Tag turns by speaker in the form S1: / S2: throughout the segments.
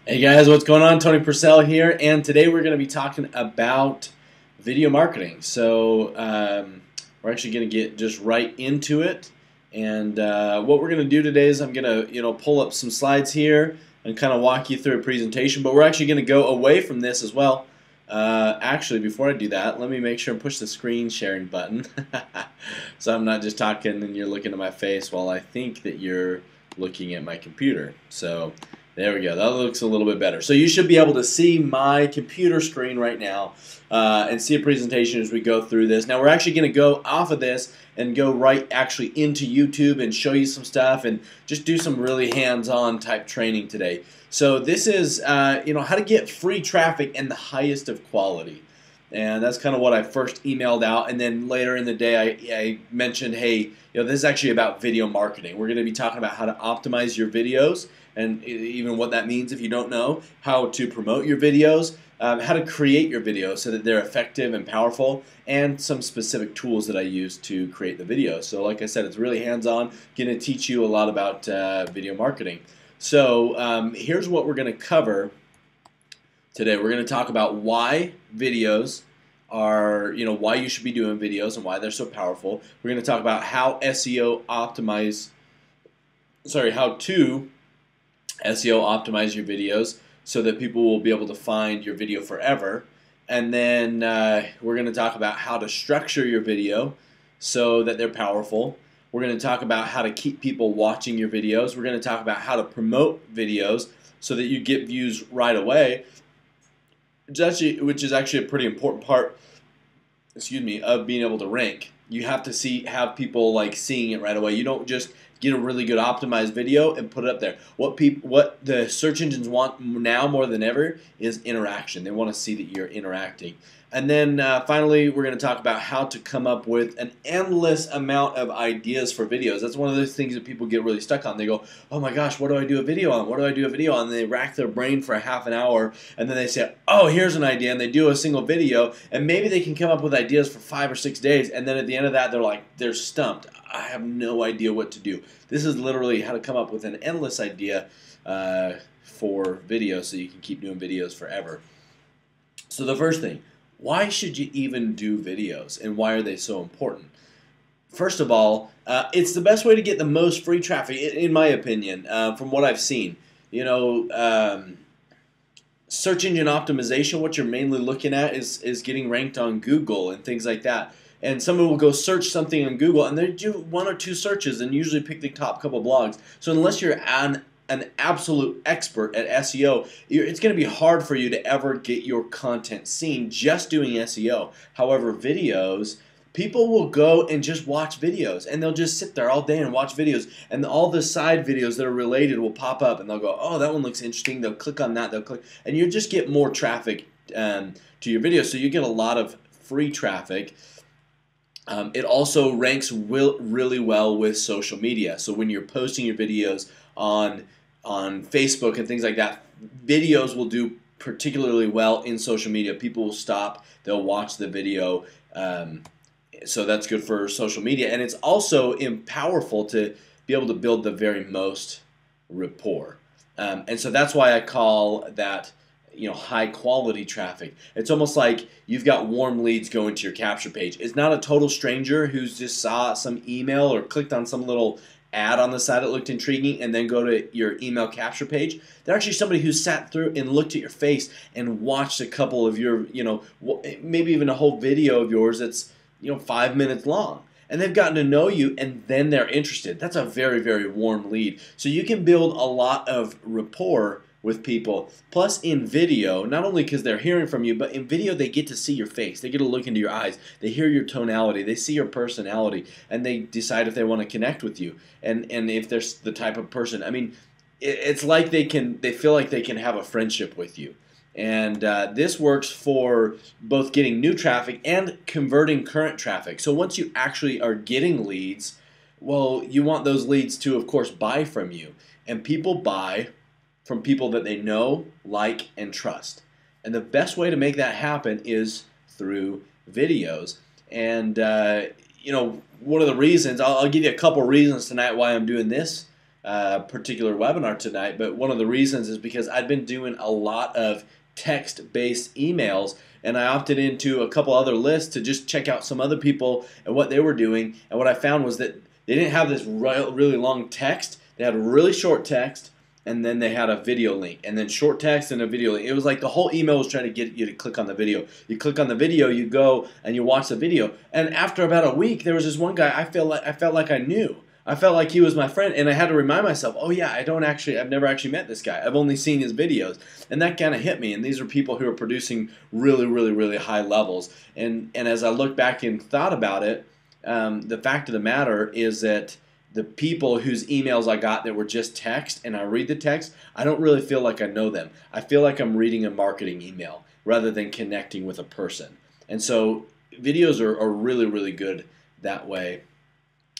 S1: Hey guys, what's going on? Tony Purcell here, and today we're going to be talking about video marketing. So we're actually going to get just right into it. And what we're going to do today is I'm going to pull up some slides here and kind of walk you through a presentation. But we're actually going to go away from this as well. Actually, before I do that, let me make sure and push the screen sharing button, so I'm not just talking and you're looking at my face while I think that you're looking at my computer. So there we go. That looks a little bit better. So you should be able to see my computer screen right now and see a presentation as we go through this. Now we're actually going to go off of this and go right actually into YouTube and show you some stuff and just do some really hands-on type training today. So this is how to get free traffic and the highest of quality. And that's kind of what I first emailed out, and then later in the day I mentioned, hey, this is actually about video marketing. We're going to be talking about how to optimize your videos, and even what that means if you don't know, how to promote your videos, how to create your videos so that they're effective and powerful, and some specific tools that I use to create the videos. So like I said, it's really hands-on, going to teach you a lot about video marketing. So here's what we're going to cover today. We're going to talk about why videos are, why you should be doing videos and why they're so powerful. We're going to talk about how to SEO optimize your videos so that people will be able to find your video forever. And then we're going to talk about how to structure your video so that they're powerful. We're going to talk about how to keep people watching your videos. We're going to talk about how to promote videos so that you get views right away, which is actually a pretty important part, of being able to rank. You have to have people seeing it right away. You don't just get a really good optimized video and put it up there. What the search engines want now more than ever is interaction. They want to see that you're interacting. And then finally, we're going to talk about how to come up with an endless amount of ideas for videos. That's one of those things that people get really stuck on. They go, oh my gosh, what do I do a video on? What do I do a video on? And they rack their brain for a half an hour, and then they say, oh, here's an idea, and they do a single video, and maybe they can come up with ideas for 5 or 6 days, and then at the end of that, they're stumped. I have no idea what to do. This is literally how to come up with an endless idea for videos so you can keep doing videos forever. So the first thing, why should you even do videos, and why are they so important? First of all, it's the best way to get the most free traffic, in my opinion, from what I've seen. Search engine optimization, what you're mainly looking at is getting ranked on Google and things like that. And someone will go search something on Google, and they do 1 or 2 searches and usually pick the top couple blogs. So unless you're an absolute expert at SEO, it's going to be hard for you to ever get your content seen just doing SEO. However, videos, people will go and just watch videos, and they'll just sit there all day and watch videos, and all the side videos that are related will pop up, and they'll go, oh, that one looks interesting. They'll click on that, and you just get more traffic to your videos, so you get a lot of free traffic. It also ranks really well with social media. So when you're posting your videos on Facebook and things like that, videos will do particularly well in social media. People will stop, they'll watch the video, so that's good for social media. And it's also powerful to be able to build the very most rapport. And so that's why I call that high quality traffic. It's almost like you've got warm leads going to your capture page. It's not a total stranger who's just saw some email or clicked on some little ad on the side that looked intriguing and then go to your email capture page. They're actually somebody who sat through and looked at your face and watched a couple of your, maybe even a whole video of yours that's 5 minutes long. And they've gotten to know you, and then they're interested. That's a very, very warm lead. So you can build a lot of rapport with people. Plus in video, not only because they're hearing from you, but in video they get to see your face. They get to look into your eyes. They hear your tonality. They see your personality, and they decide if they want to connect with you. And if they're the type of person, I mean, it's like they feel like they can have a friendship with you. And this works for both getting new traffic and converting current traffic. So once you actually are getting leads, well, you want those leads to, of course, buy from you. And people buy from people that they know, like, and trust. And the best way to make that happen is through videos. And one of the reasons, I'll give you a couple reasons tonight why I'm doing this particular webinar tonight, but one of the reasons is because I'd been doing a lot of text-based emails, and I opted into a couple other lists to just check out some other people and what they were doing. And what I found was that they didn't have this really long text. They had a really short text, and then they had a video link, and then short text and a video link. It was like the whole email was trying to get you to click on the video. You click on the video, you go and you watch the video. And after about a week, there was this one guy I felt like I knew. I felt like he was my friend, and I had to remind myself, oh yeah, I've never actually met this guy. I've only seen his videos. And that kind of hit me. And these are people who are producing really, really, really high levels. And as I look back and thought about it, the fact of the matter is that the people whose emails I got that were just text, and I read the text, I don't really feel like I know them. I feel like I'm reading a marketing email rather than connecting with a person. And so videos are really, really good that way.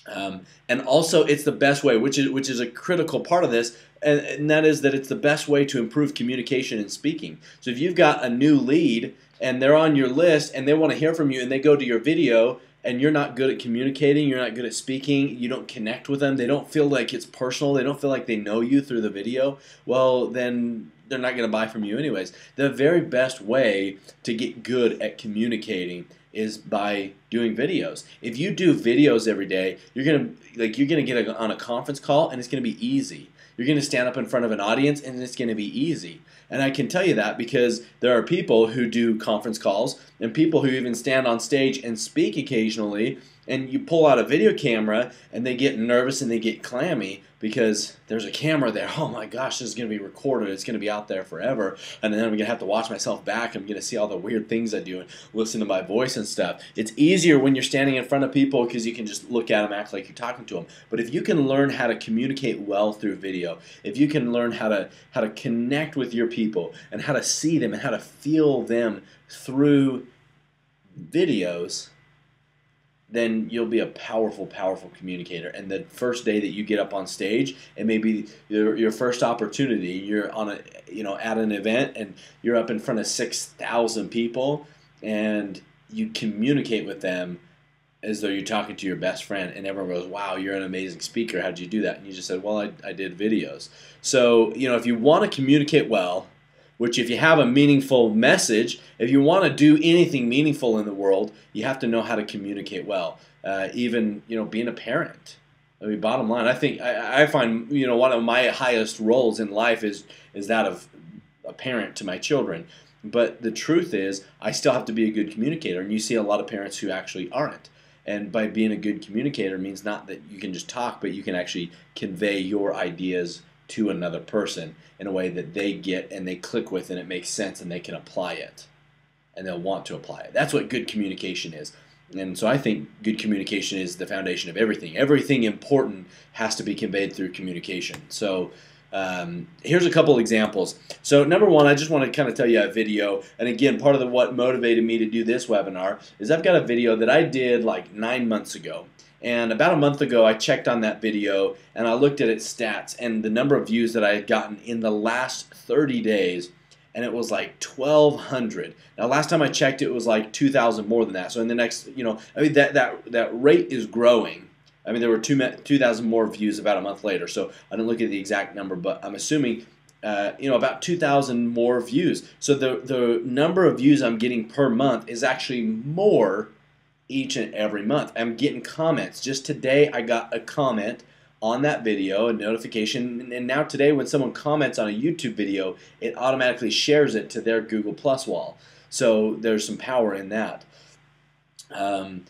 S1: And also, it's the best way, which is a critical part of this, and that is that it's the best way to improve communication and speaking. So if you've got a new lead and they're on your list and they want to hear from you and they go to your video and you're not good at communicating, you're not good at speaking, you don't connect with them, they don't feel like it's personal, they don't feel like they know you through the video, well, then they're not going to buy from you anyways. The very best way to get good at communicating is by doing videos. If you do videos every day, you're gonna get on a conference call and it's gonna be easy. You're gonna stand up in front of an audience and it's gonna be easy. And I can tell you that because there are people who do conference calls and people who even stand on stage and speak occasionally, and you pull out a video camera and they get nervous and they get clammy because there's a camera there. Oh my gosh, this is going to be recorded. It's going to be out there forever. And then I'm going to have to watch myself back. I'm going to see all the weird things I do and listen to my voice and stuff. It's easier when you're standing in front of people because you can just look at them, act like you're talking to them. But if you can learn how to communicate well through video, if you can learn how to connect with your people and how to see them and how to feel them through videos, then you'll be a powerful, powerful communicator. And the first day that you get up on stage, it may be your first opportunity. You're on at an event and you're up in front of 6,000 people, and you communicate with them as though you're talking to your best friend, and everyone goes, "Wow, you're an amazing speaker. How'd you do that?" And you just said, "Well, I did videos." So if you want to communicate well, which if you have a meaningful message, if you want to do anything meaningful in the world, you have to know how to communicate well. Even being a parent. I mean, bottom line, I find one of my highest roles in life is that of a parent to my children. But the truth is, I still have to be a good communicator, and you see a lot of parents who actually aren't. And by being a good communicator means not that you can just talk, but you can actually convey your ideas to another person in a way that they get and they click with and it makes sense and they can apply it and they'll want to apply it. That's what good communication is. And so I think good communication is the foundation of everything. Everything important has to be conveyed through communication. So here's a couple examples. So number one, I just want to kind of tell you a video. And again, part of what motivated me to do this webinar is I've got a video that I did like 9 months ago. And about a month ago, I checked on that video and I looked at its stats and the number of views that I had gotten in the last 30 days, and it was like 1,200. Now, last time I checked, it was like 2,000 more than that. So in the next, that rate is growing. I mean, there were 2,000 more views about a month later. So I didn't look at the exact number, but I'm assuming, about 2,000 more views. So the number of views I'm getting per month is actually more each and every month. I'm getting comments. Just today I got a comment on that video, a notification, and now today when someone comments on a YouTube video, it automatically shares it to their Google Plus wall. So there's some power in that. And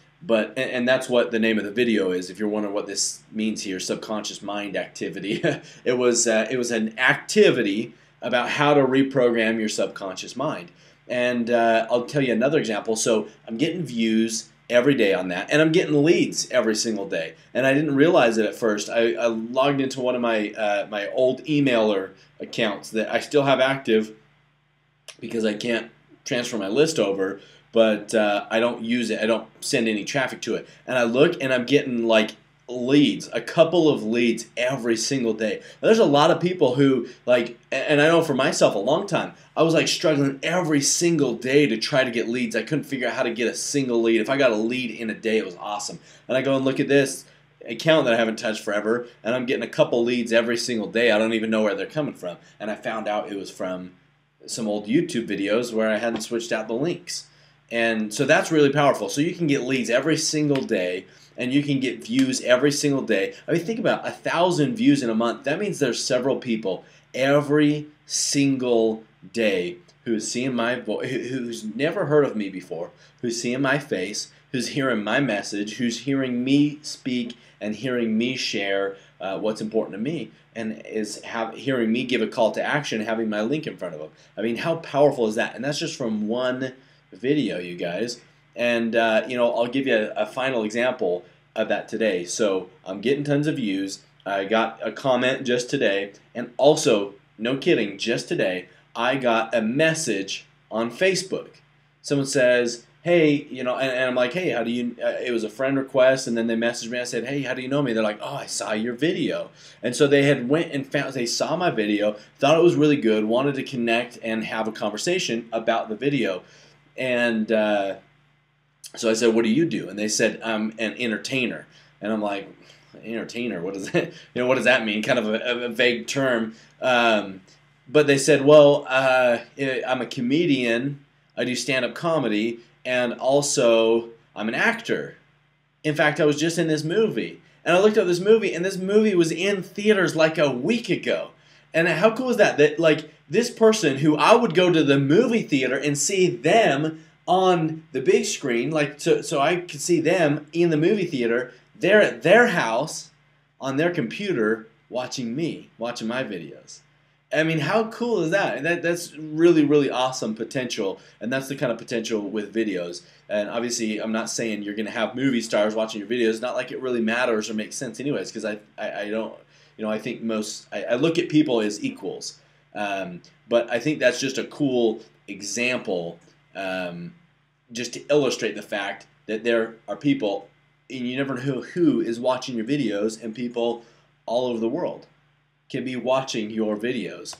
S1: that's what the name of the video is. If you're wondering what this means here, subconscious mind activity. It was an activity about how to reprogram your subconscious mind. And I'll tell you another example. So I'm getting views every day on that, and I'm getting leads every single day. And I didn't realize it at first. I logged into one of my my old emailer accounts that I still have active because I can't transfer my list over, but I don't use it. I don't send any traffic to it. And I look, and I'm getting like leads, a couple of leads every single day. Now, there's a lot of people who and I know for myself a long time, I was like struggling every single day to try to get leads. I couldn't figure out how to get a single lead. If I got a lead in a day, it was awesome. And I go and look at this, account that I haven't touched forever, and I'm getting a couple leads every single day. I don't even know where they're coming from. And I found out it was from some old YouTube videos where I hadn't switched out the links. And so that's really powerful. So you can get leads every single day, and you can get views every single day. I mean, think about 1,000 views in a month. That means there's several people every single day who's seeing my voice, who's never heard of me before, who's seeing my face, who's hearing my message, who's hearing me speak and hearing me share what's important to me, and is hearing me give a call to action, having my link in front of them. I mean, how powerful is that? And that's just from one video, you guys. And you know, I'll give you a final example of that today. So I'm getting tons of views. I got a comment just today, and also, no kidding, just today, I got a message on Facebook. Someone says, hey, you know, and I'm like, hey, how do you, it was a friend request, and then they messaged me. I said, hey, how do you know me? They're like, oh, I saw your video. And so they had went and found, they saw my video, thought it was really good, wanted to connect and have a conversation about the video. And so I said, what do you do? And they said, I'm an entertainer. And I'm like, entertainer, what does that, you know, what does that mean? Kind of a vague term. But they said, well, I'm a comedian, I do stand-up comedy, and also I'm an actor. In fact, I was just in this movie. And I looked up this movie, and this movie was in theaters like a week ago. And how cool is that? That, like, this person who I would go to the movie theater and see them on the big screen, like, so I could see them in the movie theater, they're at their house on their computer watching me, watching my videos. I mean, how cool is that? That's really, really awesome potential, and that's the kind of potential with videos. And obviously, I'm not saying you're going to have movie stars watching your videos. Not like it really matters or makes sense anyways, because I don't, you know, I think I look at people as equals. But I think that's just a cool example just to illustrate the fact that there are people, and you never know who is watching your videos, and people all over the world can be watching your videos.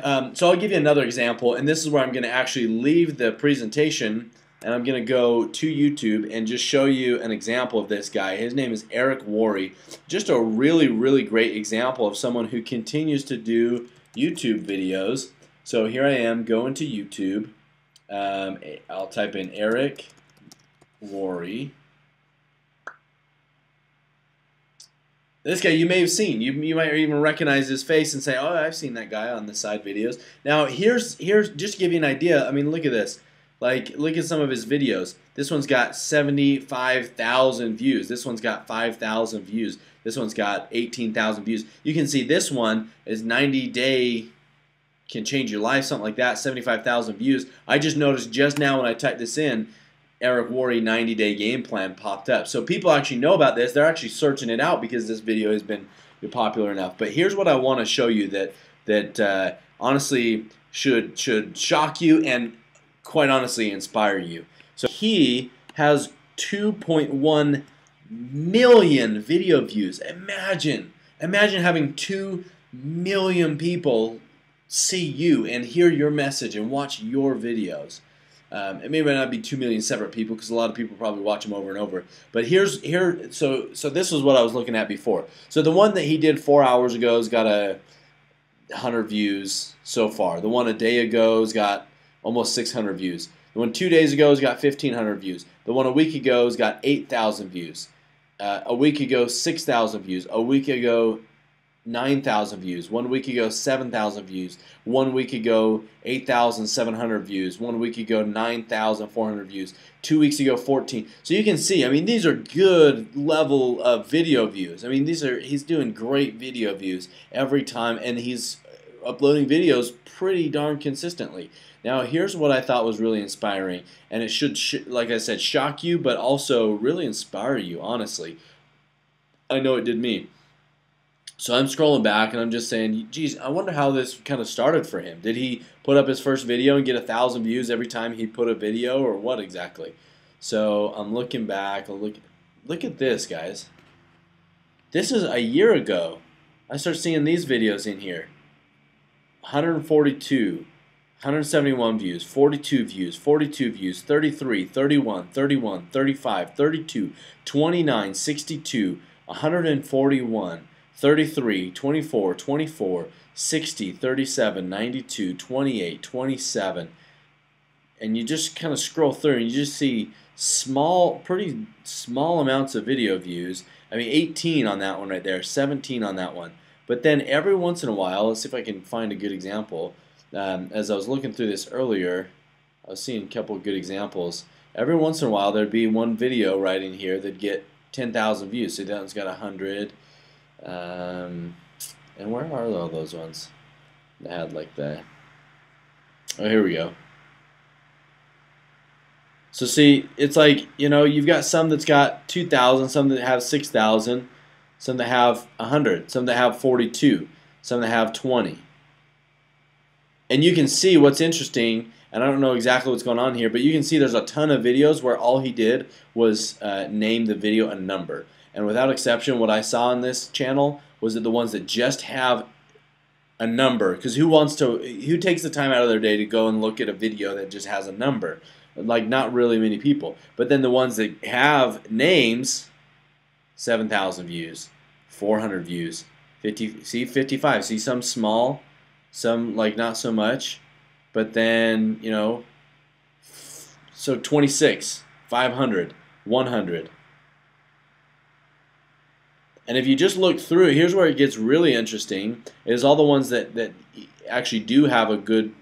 S1: So I'll give you another example, and this is where I'm going to actually leave the presentation, and I'm going to go to YouTube and just show you an example of this guy. His name is Eric Worre. Just a really, really great example of someone who continues to do YouTube videos. So here I am going to YouTube. I'll type in Eric Worre. This guy you may have seen. You might even recognize his face and say, oh, I've seen that guy on the side videos. Now, here's just to give you an idea. I mean, look at this. Like, look at some of his videos. This one's got 75,000 views. This one's got 5,000 views. This one's got 18,000 views. You can see this one is 90-day can change your life, something like that, 75,000 views. I just noticed just now when I typed this in, Eric Worre 90-day game plan popped up. So people actually know about this. They're actually searching it out because this video has been popular enough. But here's what I want to show you that honestly should shock you and quite honestly inspire you. So he has 2.1 million video views. Imagine having 2 million people see you and hear your message and watch your videos. It may not be 2 million separate people because a lot of people probably watch them over and over. But so this was what I was looking at before. So the one that he did 4 hours ago has got 100 views so far. The one a day ago has got almost 600 views. The one 2 days ago has got 1,500 views. The one a week ago has got 8,000 views. A week ago, 6,000 views. A week ago, 9,000 views. 1 week ago, 7,000 views. 1 week ago, 8,700 views. 1 week ago, 9,400 views. 2 weeks ago, 14. So you can see, I mean, these are good level of video views. I mean, he's doing great video views every time, and he's uploading videos pretty darn consistently. Now, here's what I thought was really inspiring, and it should, like I said, shock you, but also really inspire you, honestly. I know it did me. So I'm scrolling back and I'm just saying, geez, I wonder how this kind of started for him. Did he put up his first video and get 1,000 views every time he put a video, or what exactly? So I'm looking back. Look at this, guys. This is a year ago. I start seeing these videos in here. 142, 171 views, 42 views, 42 views, 33, 31, 31, 35, 32, 29, 62, 141, 33, 24, 24, 60, 37, 92, 28, 27. And you just kind of scroll through and you just see pretty small amounts of video views. I mean, 18 on that one right there, 17 on that one. But then every once in a while, let's see if I can find a good example. As I was looking through this earlier, I was seeing a couple of good examples. Every once in a while, there'd be one video right in here that'd get 10,000 views. So that one's got 100. And where are all those ones that had like the... Oh, here we go. So see, it's like, you know, you've got some that's got 2,000, some that have 6,000, some that have 100, some that have 42, some that have 20. And you can see what's interesting, and I don't know exactly what's going on here, but you can see there's a ton of videos where all he did was name the video a number. And without exception, what I saw on this channel was that the ones that just have a number, because who takes the time out of their day to go and look at a video that just has a number? Like, not really many people. But then the ones that have names, 7,000 views, 400 views, 50. See, 55. See, some small, some like not so much. But then, you know, so 26, 500, 100. And if you just look through, here's where it gets really interesting, is all the ones that actually do have a good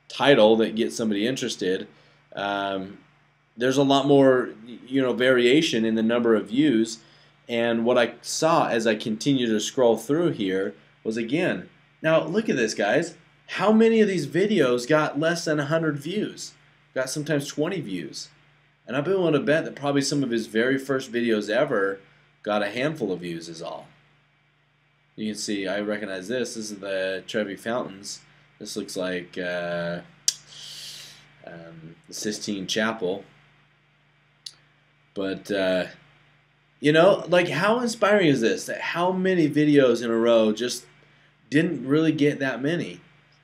S1: title that gets somebody interested. There's a lot more, you know, variation in the number of views. And what I saw as I continued to scroll through here was, again, now look at this, guys. How many of these videos got less than 100 views? Got sometimes 20 views. And I've been willing to bet that probably some of his very first videos ever got a handful of views is all. You can see, I recognize this. This is the Trevi Fountains. This looks like the Sistine Chapel. But, you know, like, how inspiring is this? That how many videos in a row just didn't really get that many.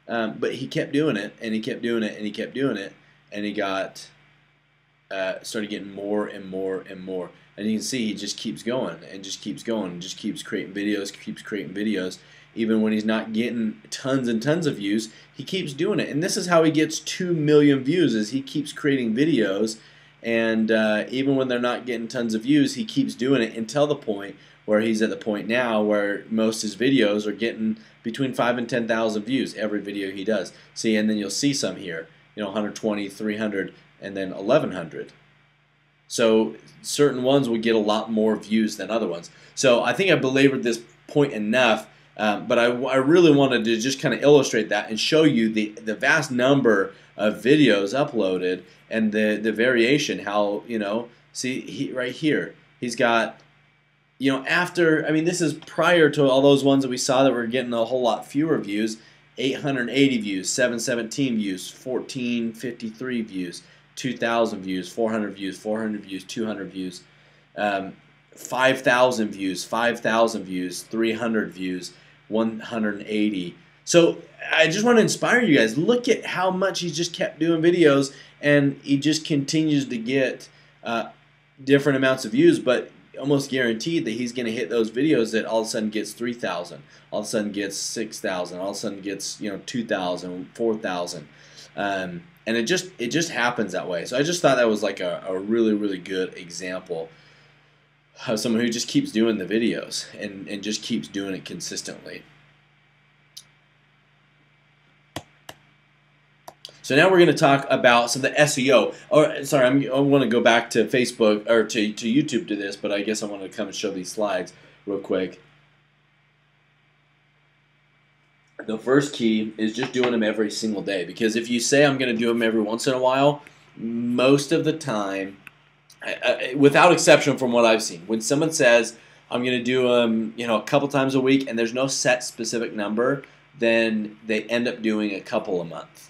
S1: But he kept doing it, and he kept doing it, and he kept doing it, and he got started getting more and more and more. And you can see he just keeps going and just keeps going and just keeps creating videos, even when he's not getting tons and tons of views. He keeps doing it, and this is how he gets 2 million views, is he keeps creating videos, and even when they're not getting tons of views, he keeps doing it until the point where he's at the point now where most of his videos are getting between 5,000 and 10,000 views every video he does. See, and then you'll see some here, you know, 120, 300, and then 1,100. So certain ones will get a lot more views than other ones. So I think I belabored this point enough, but I really wanted to just kind of illustrate that and show you the vast number of videos uploaded and the variation, how, you know, see right here, he's got, you know, after, I mean, this is prior to all those ones that we saw that were getting a whole lot fewer views, 880 views, 717 views, 1453 views, 2,000 views, 400 views, 400 views, 200 views, 5,000 views, 5,000 views, 300 views, 180. So I just want to inspire you guys. Look at how much he's just kept doing videos, and he just continues to get different amounts of views, but almost guaranteed that he's going to hit those videos that all of a sudden gets 3,000, all of a sudden gets 6,000, all of a sudden gets, you know, 2,000, 4,000. And it just happens that way. So I just thought that was like a really, really good example of someone who just keeps doing the videos and just keeps doing it consistently. So now we're going to talk about some of the SEO. Or sorry, I want to go back to Facebook or to YouTube to this, but I guess I want to come and show these slides real quick. The first key is just doing them every single day, because if you say I'm going to do them every once in a while, most of the time, without exception from what I've seen, when someone says I'm going to do them, you know, a couple times a week and there's no set specific number, then they end up doing a couple a month.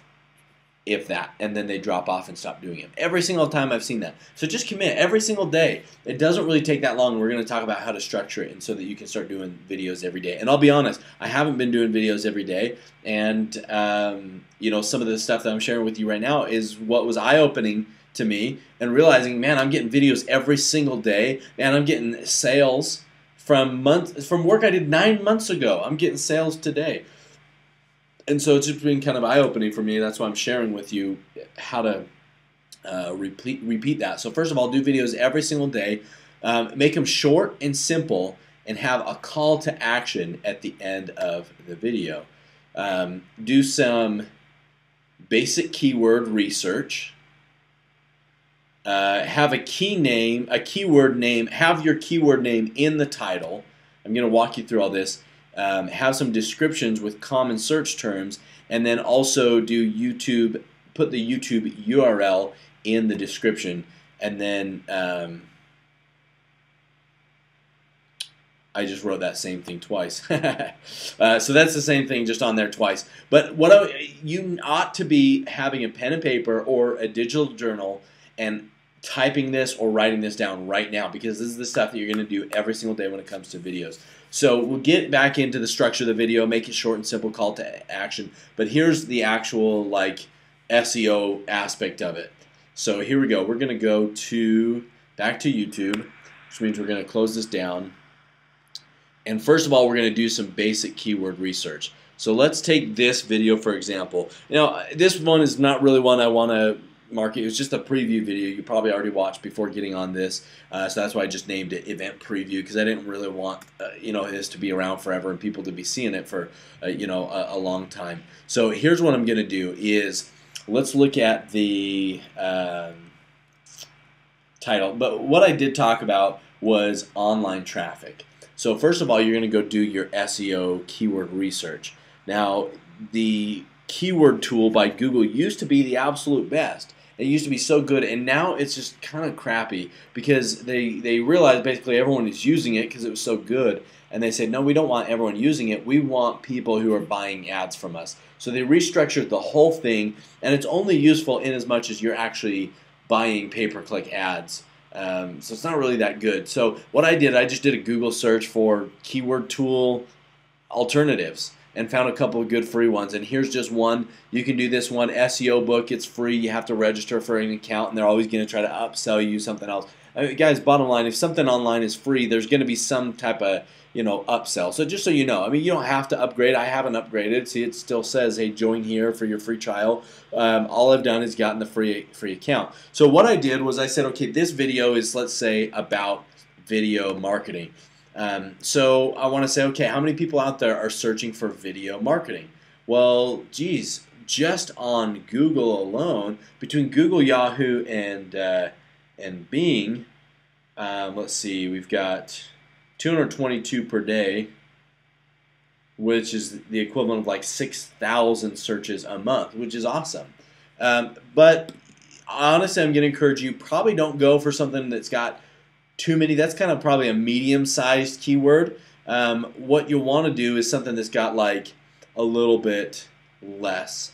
S1: if that, and then they drop off and stop doing it. Every single time I've seen that. So just commit every single day. It doesn't really take that long. We're going to talk about how to structure it and so that you can start doing videos every day. And I'll be honest, I haven't been doing videos every day, and you know, some of the stuff that I'm sharing with you right now is what was eye-opening to me, and realizing, man, I'm getting videos every single day, and I'm getting sales from work I did 9 months ago. I'm getting sales today. And so it's just been kind of eye-opening for me. That's why I'm sharing with you how to repeat that. So first of all, do videos every single day. Make them short and simple, and have a call to action at the end of the video. Do some basic keyword research. Have a keyword name. Have your keyword name in the title. I'm going to walk you through all this. Have some descriptions with common search terms, and then also do YouTube. Put the YouTube URL in the description, and then I just wrote that same thing twice. So that's the same thing, just on there twice. But you ought to be having a pen and paper or a digital journal and typing this or writing this down right now, because this is the stuff that you're going to do every single day when it comes to videos. So we'll get back into the structure of the video, make it short and simple, call to action. But here's the actual like SEO aspect of it. So here we go. We're going to go back to YouTube, which means we're going to close this down. And first of all, we're going to do some basic keyword research. So let's take this video for example. Now, this one is not really one I want to market. It was just a preview video you probably already watched before getting on this, so that's why I just named it Event Preview, because I didn't really want you know, this to be around forever and people to be seeing it for you know, a long time. So here's what I'm going to do is, let's look at the title. But what I did talk about was online traffic. So first of all, you're going to go do your SEO keyword research. Now, the keyword tool by Google used to be the absolute best. It used to be so good, and now it's just kind of crappy, because they realized basically everyone is using it because it was so good, and they said, no, we don't want everyone using it. We want people who are buying ads from us. So they restructured the whole thing, and it's only useful in as much as you're actually buying pay-per-click ads. So it's not really that good. So what I did, I just did a Google search for keyword tool alternatives, and found a couple of good free ones. And here's just one. You can do this one, SEO book. It's free. You have to register for an account, and they're always going to try to upsell you something else. I mean, guys, bottom line, if something online is free, there's going to be some type of, you know, upsell. So just so you know, I mean, you don't have to upgrade. I haven't upgraded. See, it still says, hey, join here for your free trial. All I've done is gotten the free account. So what I did was I said, okay, this video is, let's say, about video marketing. So I want to say, okay, how many people out there are searching for video marketing? Well, geez, just on Google alone, between Google, Yahoo, and Bing, let's see, we've got 222 per day, which is the equivalent of like 6,000 searches a month, which is awesome. But honestly, I'm going to encourage you, probably don't go for something that's got too many. That's kind of probably a medium-sized keyword. What you'll want to do is something that's got like a little bit less.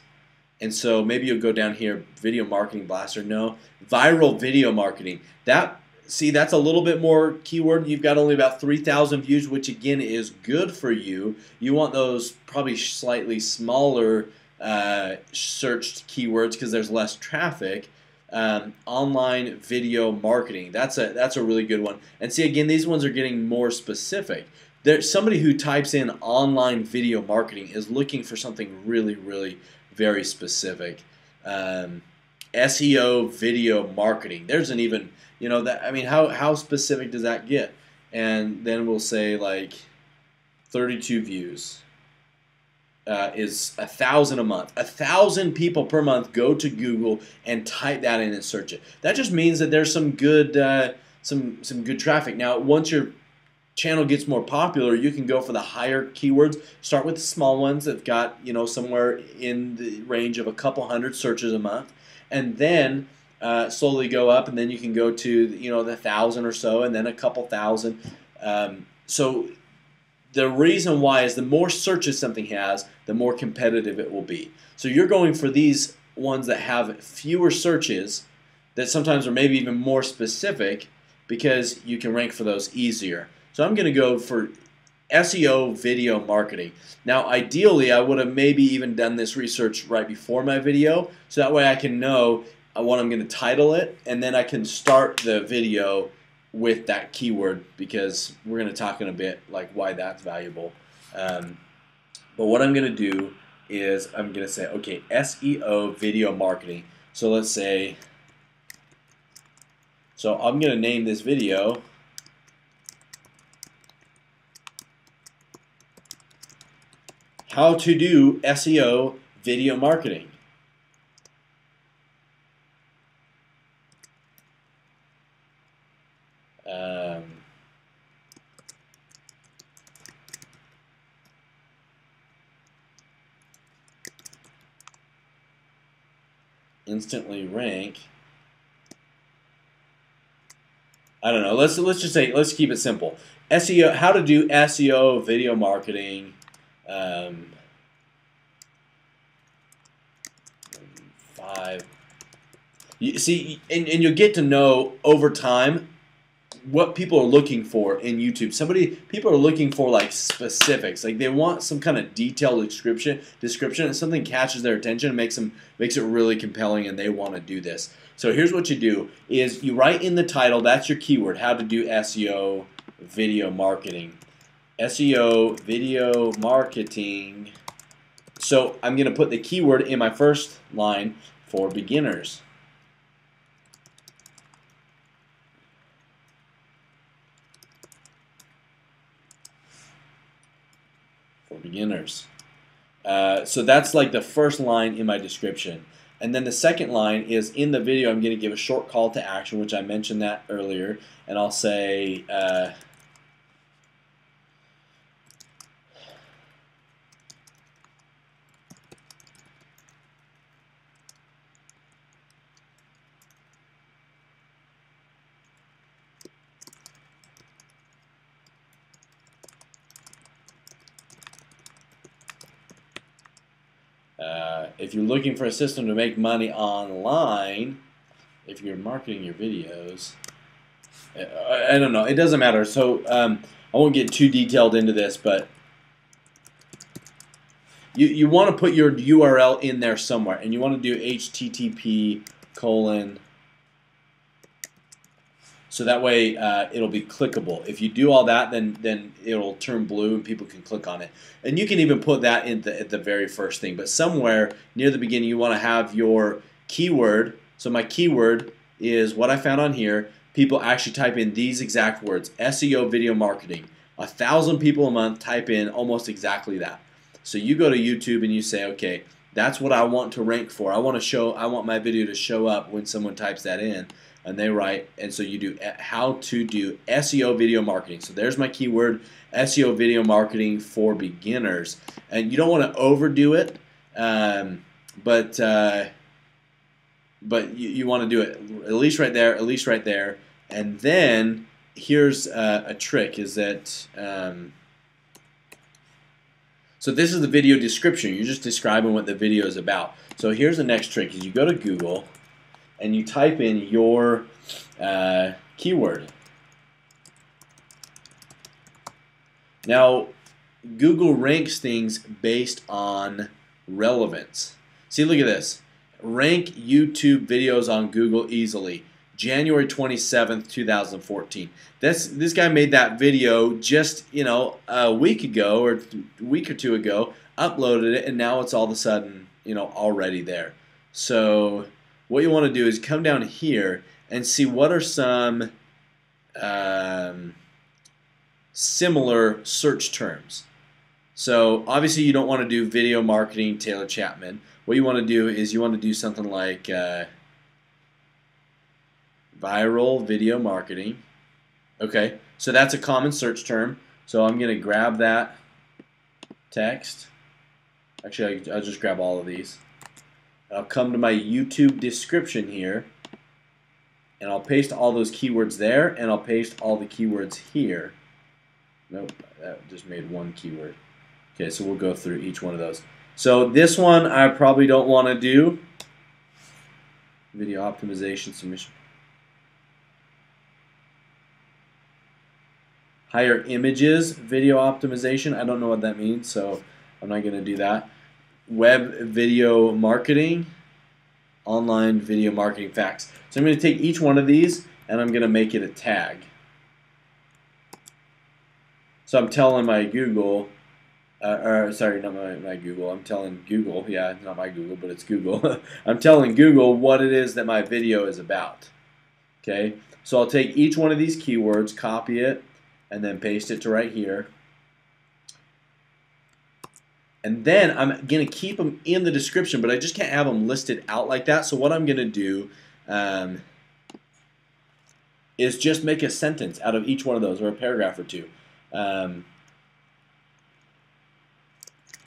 S1: And so maybe you'll go down here, video marketing blaster. No, viral video marketing. See, that's a little bit more keyword. You've got only about 3,000 views, which again is good for you. You want those probably slightly smaller searched keywords because there's less traffic. Online video marketing. That's a really good one. And see, again, these ones are getting more specific. There's somebody who types in online video marketing is looking for something really, really very specific. SEO video marketing. There's an even, you know, that, I mean, how specific does that get? And then we'll say like 32 views. Is 1,000 a month. 1,000 people per month go to Google and type that in and search it. That just means that there's some good some good traffic. Now, once your channel gets more popular, you can go for the higher keywords. Start with the small ones that've got, you know, somewhere in the range of a couple hundred searches a month, and then slowly go up, and then you can go to, you know, the 1,000 or so, and then a couple thousand. So the reason why is the more searches something has, the more competitive it will be. So you're going for these ones that have fewer searches that sometimes are maybe even more specific because you can rank for those easier. So I'm going to go for SEO video marketing. Now ideally I would have maybe even done this research right before my video, so that way I can know what I'm going to title it, and then I can start the video with that keyword, because we're going to talk in a bit like why that's valuable. But what I'm going to do is I'm going to say, okay, SEO video marketing. So let's say, so I'm going to name this video How to Do SEO Video Marketing. Instantly rank. I don't know. Let's just say, let's keep it simple. SEO, how to do SEO video marketing. 5. You see, and you'll get to know over time what people are looking for in YouTube. People are looking for like specifics, like they want some kind of detailed description, and something catches their attention and makes it really compelling, and they want to do this. So here's what you do: is you write in the title, that's your keyword, how to do SEO video marketing. SEO video marketing. So I'm going to put the keyword in my first line for beginners. For beginners. So that's like the first line in my description. And then the second line is in the video I'm going to give a short call to action, which I mentioned that earlier, and I'll say if you're looking for a system to make money online, if you're marketing your videos, I don't know, it doesn't matter. So I won't get too detailed into this, but you want to put your URL in there somewhere, and you want to do http:// so that way it'll be clickable. If you do all that, then it'll turn blue and people can click on it. And you can even put that at the very first thing. But somewhere near the beginning you want to have your keyword. So my keyword is what I found on here. People actually type in these exact words: SEO video marketing. 1,000 people a month type in almost exactly that. So you go to YouTube and you say, okay, that's what I want to rank for. I want my video to show up when someone types that in. And they write, and so you do how to do SEO video marketing. So there's my keyword, SEO video marketing for beginners. And you don't want to overdo it, but you want to do it at least right there, And then here's a trick: is that so this is the video description. You're just describing what the video is about. So here's the next trick: is you go to Google and you type in your keyword. Now, Google ranks things based on relevance. See, look at this. Rank YouTube videos on Google easily. January 27th, 2014. This guy made that video just, a week ago or a week or two ago, uploaded it, and now it's all of a sudden, already there. So what you want to do is come down here and see what are some similar search terms. So obviously you don't want to do video marketing Taylor Chapman. What you want to do is you want to do something like viral video marketing. Okay, so that's a common search term. So I'm going to grab that text. Actually, I'll just grab all of these. I'll come to my YouTube description here, and I'll paste all those keywords there, and I'll paste all the keywords here. Nope, that just made one keyword. Okay, so we'll go through each one of those. So this one I probably don't want to do. Video optimization submission. Higher images, video optimization. I don't know what that means, so I'm not going to do that. Web video marketing, online video marketing facts. So I'm going to take each one of these and I'm going to make it a tag. So I'm telling my Google, sorry, not my Google. I'm telling Google, yeah, it's not my Google, but it's Google. I'm telling Google what it is that my video is about. Okay, so I'll take each one of these keywords, copy it, and then paste it to right here. And then I'm going to keep them in the description, but I just can't have them listed out like that. So what I'm going to do is just make a sentence out of each one of those, or a paragraph or two.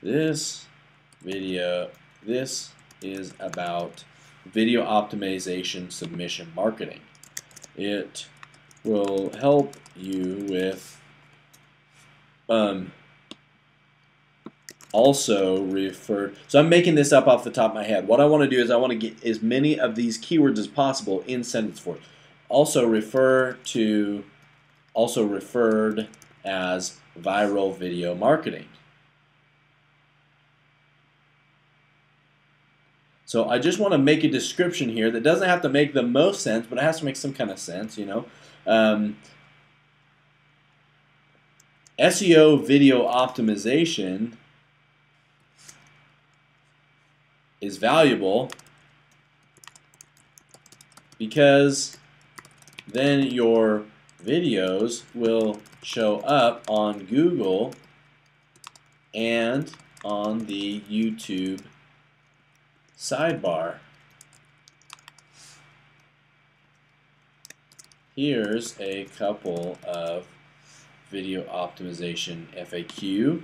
S1: This is about video optimization submission marketing. It will help you with also refer. So I'm making this up off the top of my head. What I want to do is I want to get as many of these keywords as possible in sentence form. Also referred as viral video marketing. So I just want to make a description here that doesn't have to make the most sense, but it has to make some kind of sense, you know. SEO video optimization is valuable because then your videos will show up on Google and on the YouTube sidebar. Here's a couple of video optimization FAQ.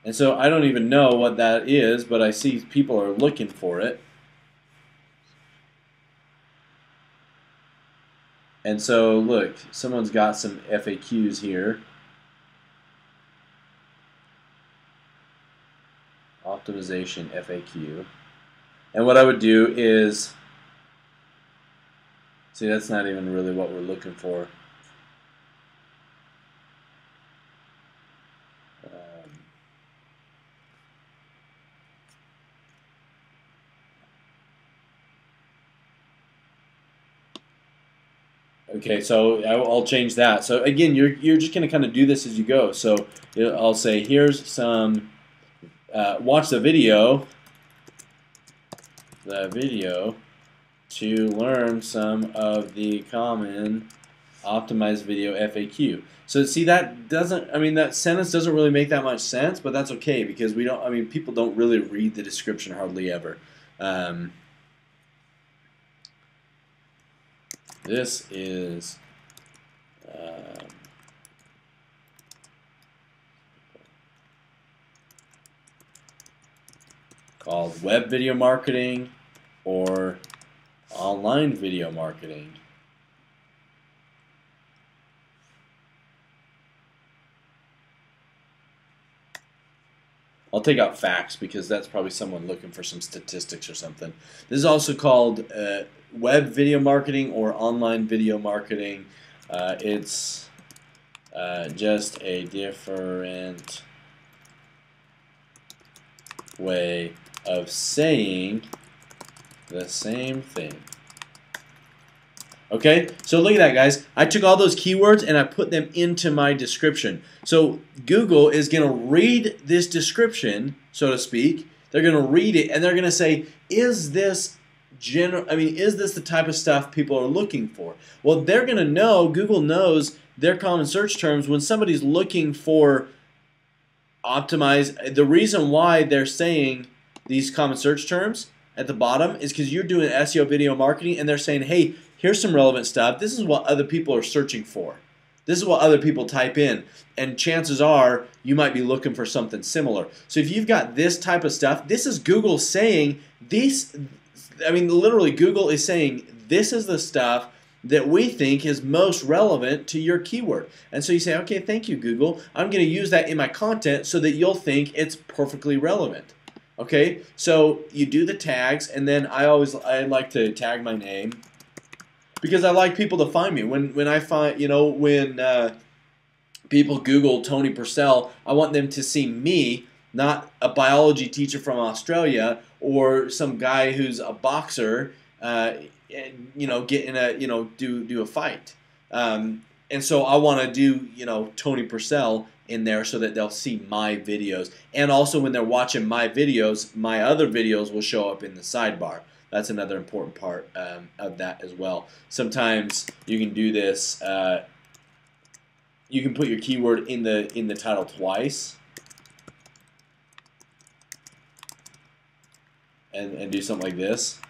S1: And so I don't even know what that is, but I see people are looking for it. And so look, someone's got some FAQs here. Optimization FAQ. And what I would do is, see, that's not even really what we're looking for. Okay, so I'll change that. So again, you're just going to kind of do this as you go. So I'll say, here's some, watch the video to learn some of the common optimized video FAQ. So see, that doesn't, I mean, that sentence doesn't really make that much sense, but that's okay because we don't, I mean, people don't really read the description hardly ever. This is called web video marketing or online video marketing. I'll take out facts because that's probably someone looking for some statistics or something. This is also called web video marketing or online video marketing. It's just a different way of saying the same thing. Okay, so look at that, guys. I took all those keywords and I put them into my description. So Google is going to read this description, so to speak. They're going to read it and they're going to say, is this is this the type of stuff people are looking for? Well, they're going to know, Google knows their common search terms when somebody's looking for optimize. The reason why they're saying these common search terms at the bottom is because you're doing SEO video marketing and they're saying, hey, here's some relevant stuff. This is what other people are searching for. This is what other people type in. And chances are you might be looking for something similar. So if you've got this type of stuff, this is Google saying this. I mean, literally, Google is saying this is the stuff that we think is most relevant to your keyword. And so you say, okay, thank you, Google. I'm going to use that in my content so that you'll think it's perfectly relevant. Okay, so you do the tags, and then I like to tag my name because I like people to find me. When I find, when people Google Tony Purcell, I want them to see me, not a biology teacher from Australia or some guy who's a boxer, get in a, do a fight. And so I want to do, Tony Purcell in there so that they'll see my videos. And also when they're watching my videos, my other videos will show up in the sidebar. That's another important part of that as well. Sometimes you can do this. You can put your keyword in the title twice, and do something like this.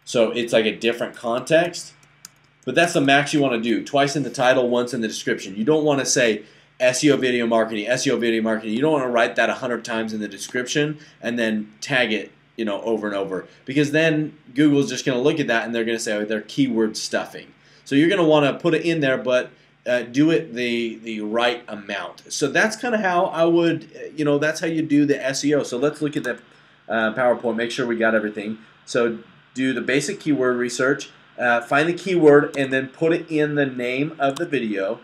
S1: So it's like a different context, but that's the max you want to do. Twice in the title, once in the description. You don't want to say SEO video marketing, SEO video marketing. You don't want to write that 100 times in the description and then tag it, over and over, because then Google's just going to look at that and they're going to say, oh, they're keyword stuffing. So you're going to want to put it in there, but do it the right amount. So that's kind of how I would, that's how you do the SEO. So let's look at the PowerPoint, make sure we got everything. So do the basic keyword research, find the keyword, and then put it in the name of the video.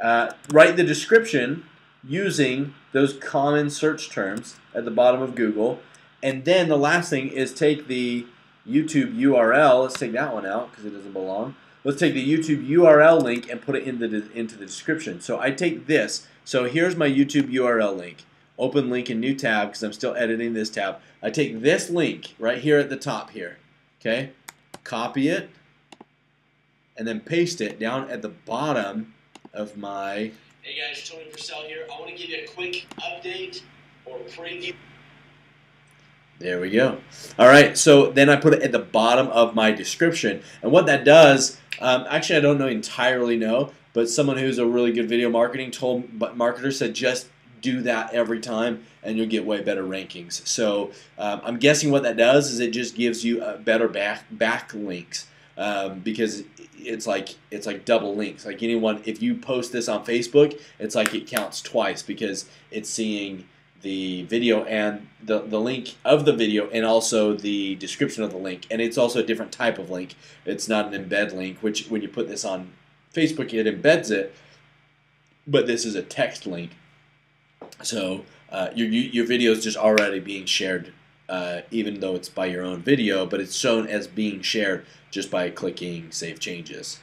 S1: Write the description using those common search terms at the bottom of Google. And then the last thing is take the YouTube URL. Let's take that one out because it doesn't belong. Let's take the YouTube URL link and put it into the description. So I take this. So here's my YouTube URL link. Open link in new tab because I'm still editing this tab. I take this link right here at the top here. Okay? Copy it and then paste it down at the bottom of my... Hey guys, Tony Purcell here. I want to give you a quick update or preview. There we go. All right, so then I put it at the bottom of my description. And what that does, actually I don't entirely know, but someone who's a really good video marketer said just do that every time and you'll get way better rankings. So I'm guessing what that does is it just gives you better backlinks because it's like double links. Like anyone, if you post this on Facebook, it's like it counts twice because it's seeing the video and the link of the video and also the description of the link. And it's also a different type of link. It's not an embed link, which when you put this on Facebook, it embeds it. But this is a text link. So your video is just already being shared, even though it's by your own video, but it's shown as being shared just by clicking Save Changes.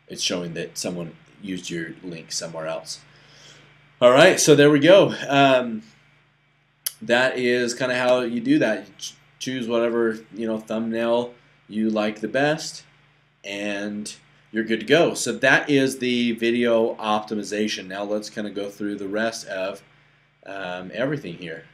S1: It's showing that someone used your link somewhere else. All right, so there we go. That is kind of how you do that. You choose whatever thumbnail you like the best, and you're good to go. So that is the video optimization. Now let's kind of go through the rest of everything here.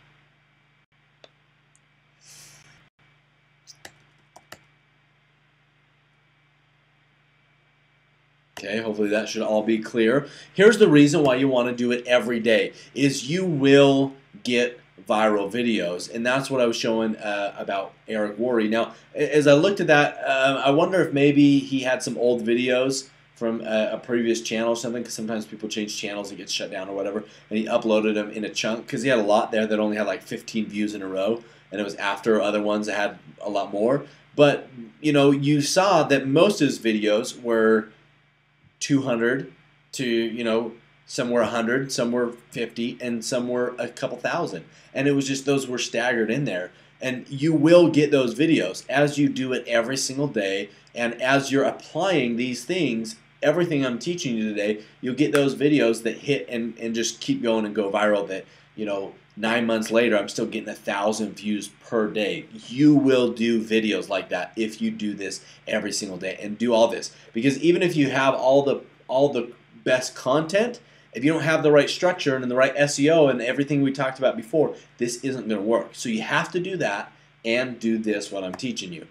S1: Okay, hopefully that should all be clear. Here's the reason why you want to do it every day is you will get viral videos, and that's what I was showing about Eric Worre. Now, as I looked at that, I wonder if maybe he had some old videos from a previous channel or something, because sometimes people change channels and get shut down or whatever, and he uploaded them in a chunk, because he had a lot there that only had like 15 views in a row, and it was after other ones that had a lot more. But, you saw that most of his videos were 200 to, some were 100, some were 50, and some were a couple thousand. And it was just those were staggered in there. And you will get those videos as you do it every single day. And as you're applying these things, everything I'm teaching you today, you'll get those videos that hit and just keep going and go viral that, 9 months later, I'm still getting 1,000 views per day. You will do videos like that if you do this every single day and do all this. Because even if you have all the best content, if you don't have the right structure and the right SEO and everything we talked about before, this isn't going to work. So you have to do that and do this, what I'm teaching you.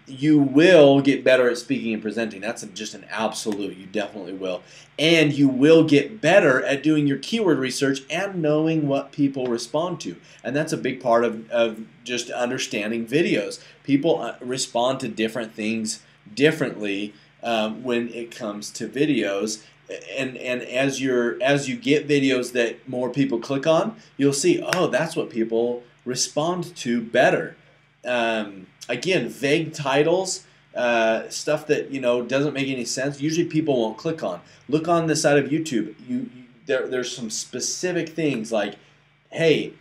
S1: You will get better at speaking and presenting. That's just an absolute. You definitely will. And you will get better at doing your keyword research and knowing what people respond to. And that's a big part of just understanding videos. People respond to different things differently when it comes to videos. and as you get videos that more people click on, you'll see, oh, that's what people respond to better. Again, vague titles, stuff that doesn't make any sense, usually people won't click on. Look on the side of YouTube. There's some specific things like, hey,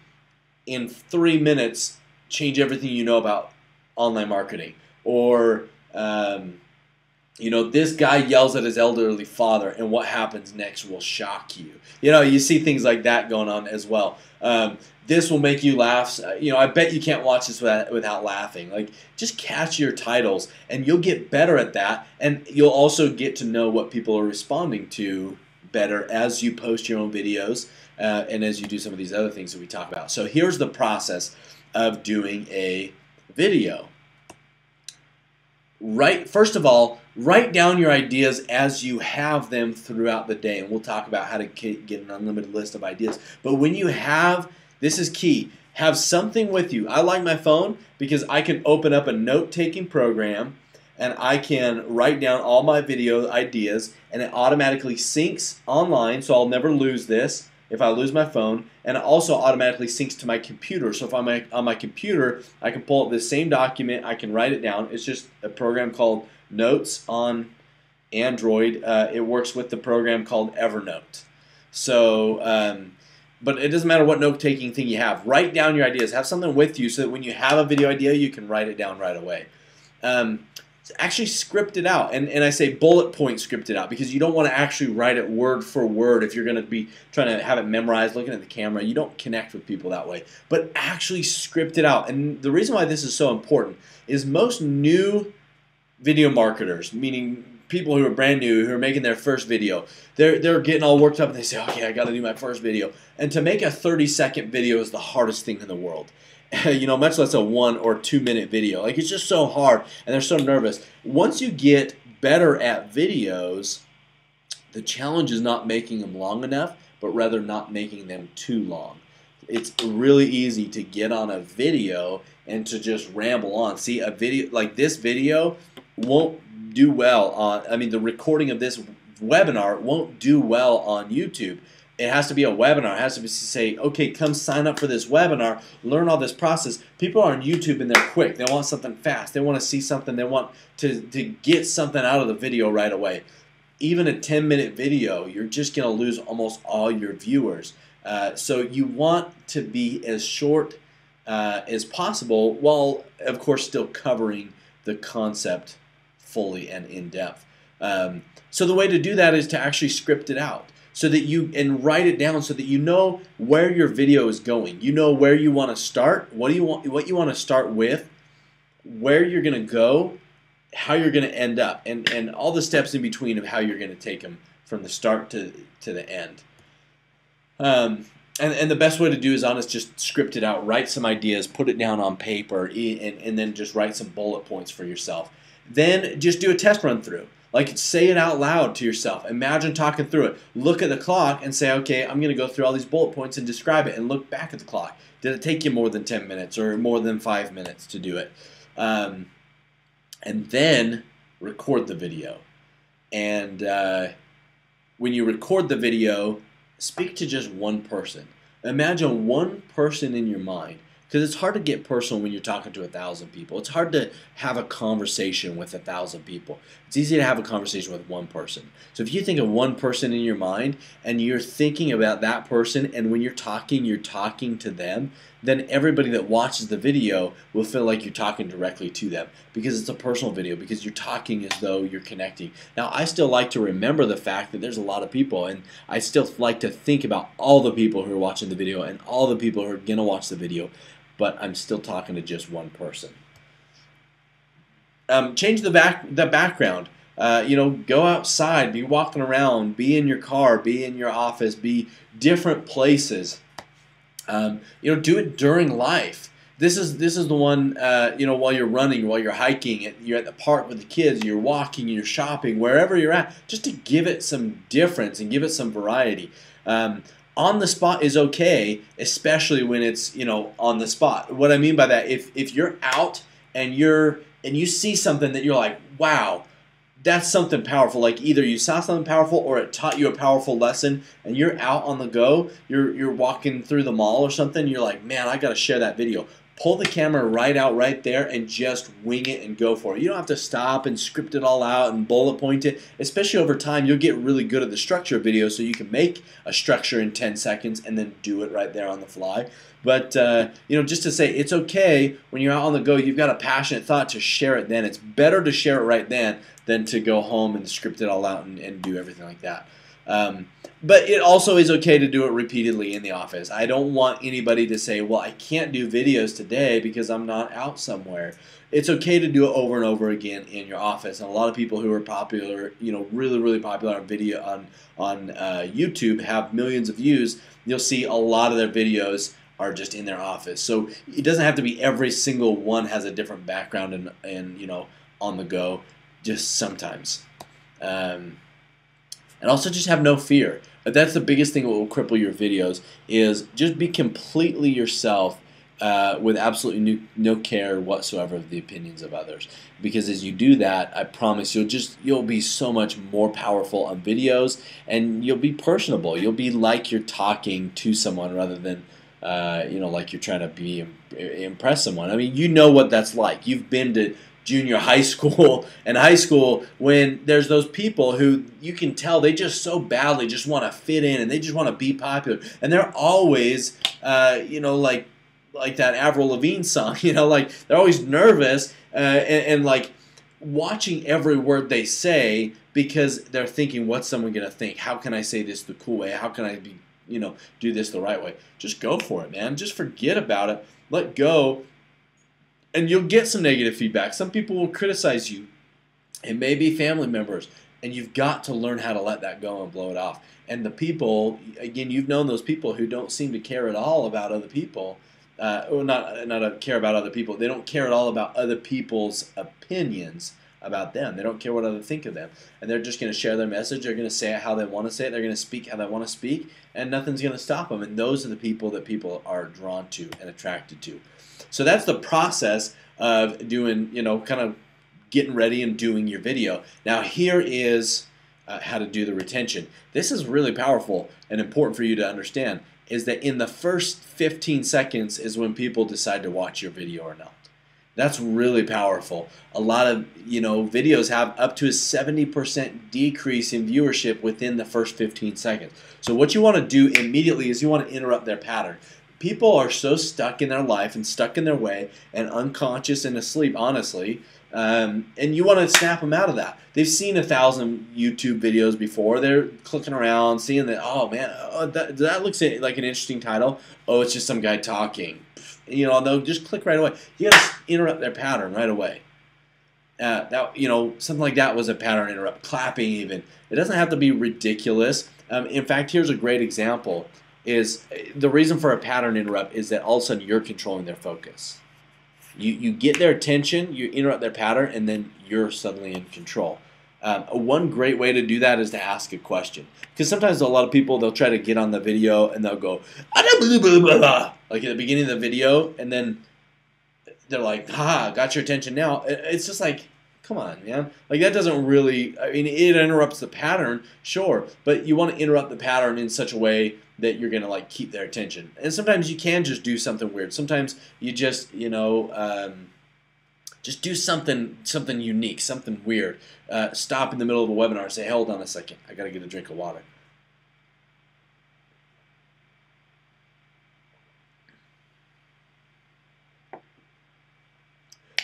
S1: in 3 minutes, change everything you know about online marketing, or this guy yells at his elderly father, and what happens next will shock you. You see things like that going on as well. This will make you laugh. I bet you can't watch this without laughing. Like, just catch your titles, and you'll get better at that, and you'll also get to know what people are responding to better as you post your own videos and as you do some of these other things that we talk about. So here's the process of doing a video. First of all, write down your ideas as you have them throughout the day, and we'll talk about how to get an unlimited list of ideas. But when you have, this is key, have something with you. I like my phone because I can open up a note-taking program and I can write down all my video ideas, and it automatically syncs online, so I'll never lose this if I lose my phone, and it also automatically syncs to my computer. So if I'm on my computer, I can pull up this same document, I can write it down. It's just a program called Notes on Android. It works with the program called Evernote. So, but it doesn't matter what note-taking thing you have. Write down your ideas. Have something with you so that when you have a video idea, you can write it down right away. Actually script it out, and I say bullet point script it out, because you don't want to actually write it word for word. If you're going to be trying to have it memorized looking at the camera, you don't connect with people that way, but actually script it out. And the reason why this is so important is most new video marketers, meaning people who are brand new, who are making their first video, they're getting all worked up and they say, okay, I got to do my first video. And to make a 30-second video is the hardest thing in the world. Much less a 1 or 2 minute video. Like, it's just so hard, and they're so nervous. Once you get better at videos, the challenge is not making them long enough, but rather not making them too long. It's really easy to get on a video and to just ramble on. See, a video like this video won't do well on, the recording of this webinar won't do well on YouTube. It has to be a webinar. It has to be say, okay, come sign up for this webinar, learn all this process. People are on YouTube and they're quick. They want something fast. They want to see something. They want to get something out of the video right away. Even a 10-minute video, you're just going to lose almost all your viewers. So you want to be as short as possible, while, of course, still covering the concept fully and in depth. So the way to do that is to actually script it out, so that and write it down so that you know where your video is going. You know where you want to start, what you want to start with, where you're going to go, how you're going to end up, and all the steps in between of how you're going to take them from the start to the end. And the best way to do is just script it out, write some ideas, put it down on paper, and then just write some bullet points for yourself. Then just do a test run through. Like, say it out loud to yourself. Imagine talking through it. Look at the clock and say, okay, I'm going to go through all these bullet points and describe it, and look back at the clock. Did it take you more than 10 minutes or more than 5 minutes to do it? And then record the video. And when you record the video, speak to just one person. Imagine one person in your mind. Because it's hard to get personal when you're talking to 1,000 people. It's hard to have a conversation with 1,000 people. It's easy to have a conversation with one person. So if you think of one person in your mind and you're thinking about that person, and when you're talking to them, then everybody that watches the video will feel like you're talking directly to them, because it's a personal video, because you're talking as though you're connecting. Now, I still like to remember the fact that there's a lot of people, and I still like to think about all the people who are watching the video and all the people who are going to watch the video, but I'm still talking to just one person. Change the background. Go outside, be walking around, be in your car, be in your office, be different places. Do it during life. This is the one, while you're running, while you're hiking, you're at the park with the kids, you're walking, you're shopping, wherever you're at, just to give it some difference and give it some variety. On the spot is okay, especially when it's on the spot. What I mean by that, if you're out and you see something that you're like, wow, that's something powerful. Like either you saw something powerful or it taught you a powerful lesson, and you're out on the go, you're walking through the mall or something, you're like, man, I gotta share that video. Pull the camera right out right there and just wing it and go for it. You don't have to stop and script it all out and bullet point it. Especially over time, you'll get really good at the structure of video, so you can make a structure in 10 seconds and then do it right there on the fly. But you know, just to say, it's okay when you're out on the go, you've got a passionate thought, to share it then. It's better to share it right then than to go home and script it all out and do everything like that. But it also is okay to do it repeatedly in the office. I don't want anybody to say, well, I can't do videos today because I'm not out somewhere. It's okay to do it over and over again in your office. And a lot of people who are popular, you know, really popular on video on YouTube, have millions of views. You'll see a lot of their videos are just in their office. So it doesn't have to be every single one has a different background and you know, on the go. Just sometimes. And also just have no fear. But that's the biggest thing that will cripple your videos, is just be completely yourself with absolutely no care whatsoever of the opinions of others. Because as you do that, I promise you'll be so much more powerful on videos, and you'll be personable. You'll be like you're talking to someone rather than you know, like you're trying to impress someone. I mean, you know what that's like. You've been to junior high school and high school when there's those people who you can tell they just so badly just want to fit in and they just want to be popular, and they're always you know, like that Avril Lavigne song, you know, like they're always nervous and like watching every word they say because they're thinking, what's someone gonna think? How can I say this the cool way? How can I be, you know, do this the right way? Just go for it, man. Just forget about it. Let go. And you'll get some negative feedback. Some people will criticize you. It may be family members. And you've got to learn how to let that go and blow it off. And the people, again, you've known those people who don't seem to care at all about other people. Or not care about other people. They don't care at all about other people's opinions about them. They don't care what others think of them. And they're just going to share their message. They're going to say it how they want to say it. They're going to speak how they want to speak. And nothing's going to stop them. And those are the people that people are drawn to and attracted to. So that's the process of doing, you know, kind of getting ready and doing your video. Now here is how to do the retention. This is really powerful and important for you to understand, is that in the first 15 seconds is when people decide to watch your video or not. That's really powerful. A lot of, you know, videos have up to a 70% decrease in viewership within the first 15 seconds. So what you want to do immediately is you want to interrupt their pattern. People are so stuck in their life and stuck in their way and unconscious and asleep, honestly, and you want to snap them out of that. They've seen 1,000 YouTube videos before. They're clicking around, seeing that, oh man, that looks like an interesting title. Oh, it's just some guy talking. You know, they'll just click right away. You got to interrupt their pattern right away. That, you know, something like that was a pattern interrupt. Clapping even. It doesn't have to be ridiculous. In fact, here's a great example. Is the reason for a pattern interrupt is that all of a sudden you're controlling their focus. You get their attention, you interrupt their pattern, and then you're suddenly in control. One great way to do that is to ask a question. Because sometimes a lot of people, they'll try to get on the video and they'll go, like at the beginning of the video, and then they're like, haha, got your attention now. It's just like, come on, man. Like that doesn't really, I mean, it interrupts the pattern, sure, but you want to interrupt the pattern in such a way that you're going to like keep their attention. And sometimes you can just do something weird. Sometimes you just, you know, just do something unique, something weird. Stop in the middle of a webinar and say, hold on a second, I got to get a drink of water.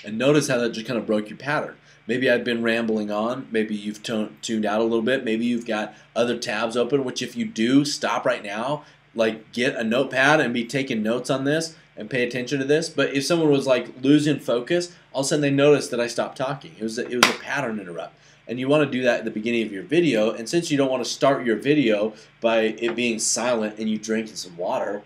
S1: And notice how that just kind of broke your pattern. Maybe I've been rambling on. Maybe you've tuned out a little bit. Maybe you've got other tabs open, which if you do, stop right now. Like get a notepad and be taking notes on this and pay attention to this. But if someone was like losing focus, all of a sudden they noticed that I stopped talking. It was a pattern interrupt. And you want to do that at the beginning of your video. And since you don't want to start your video by it being silent and you drinking some water,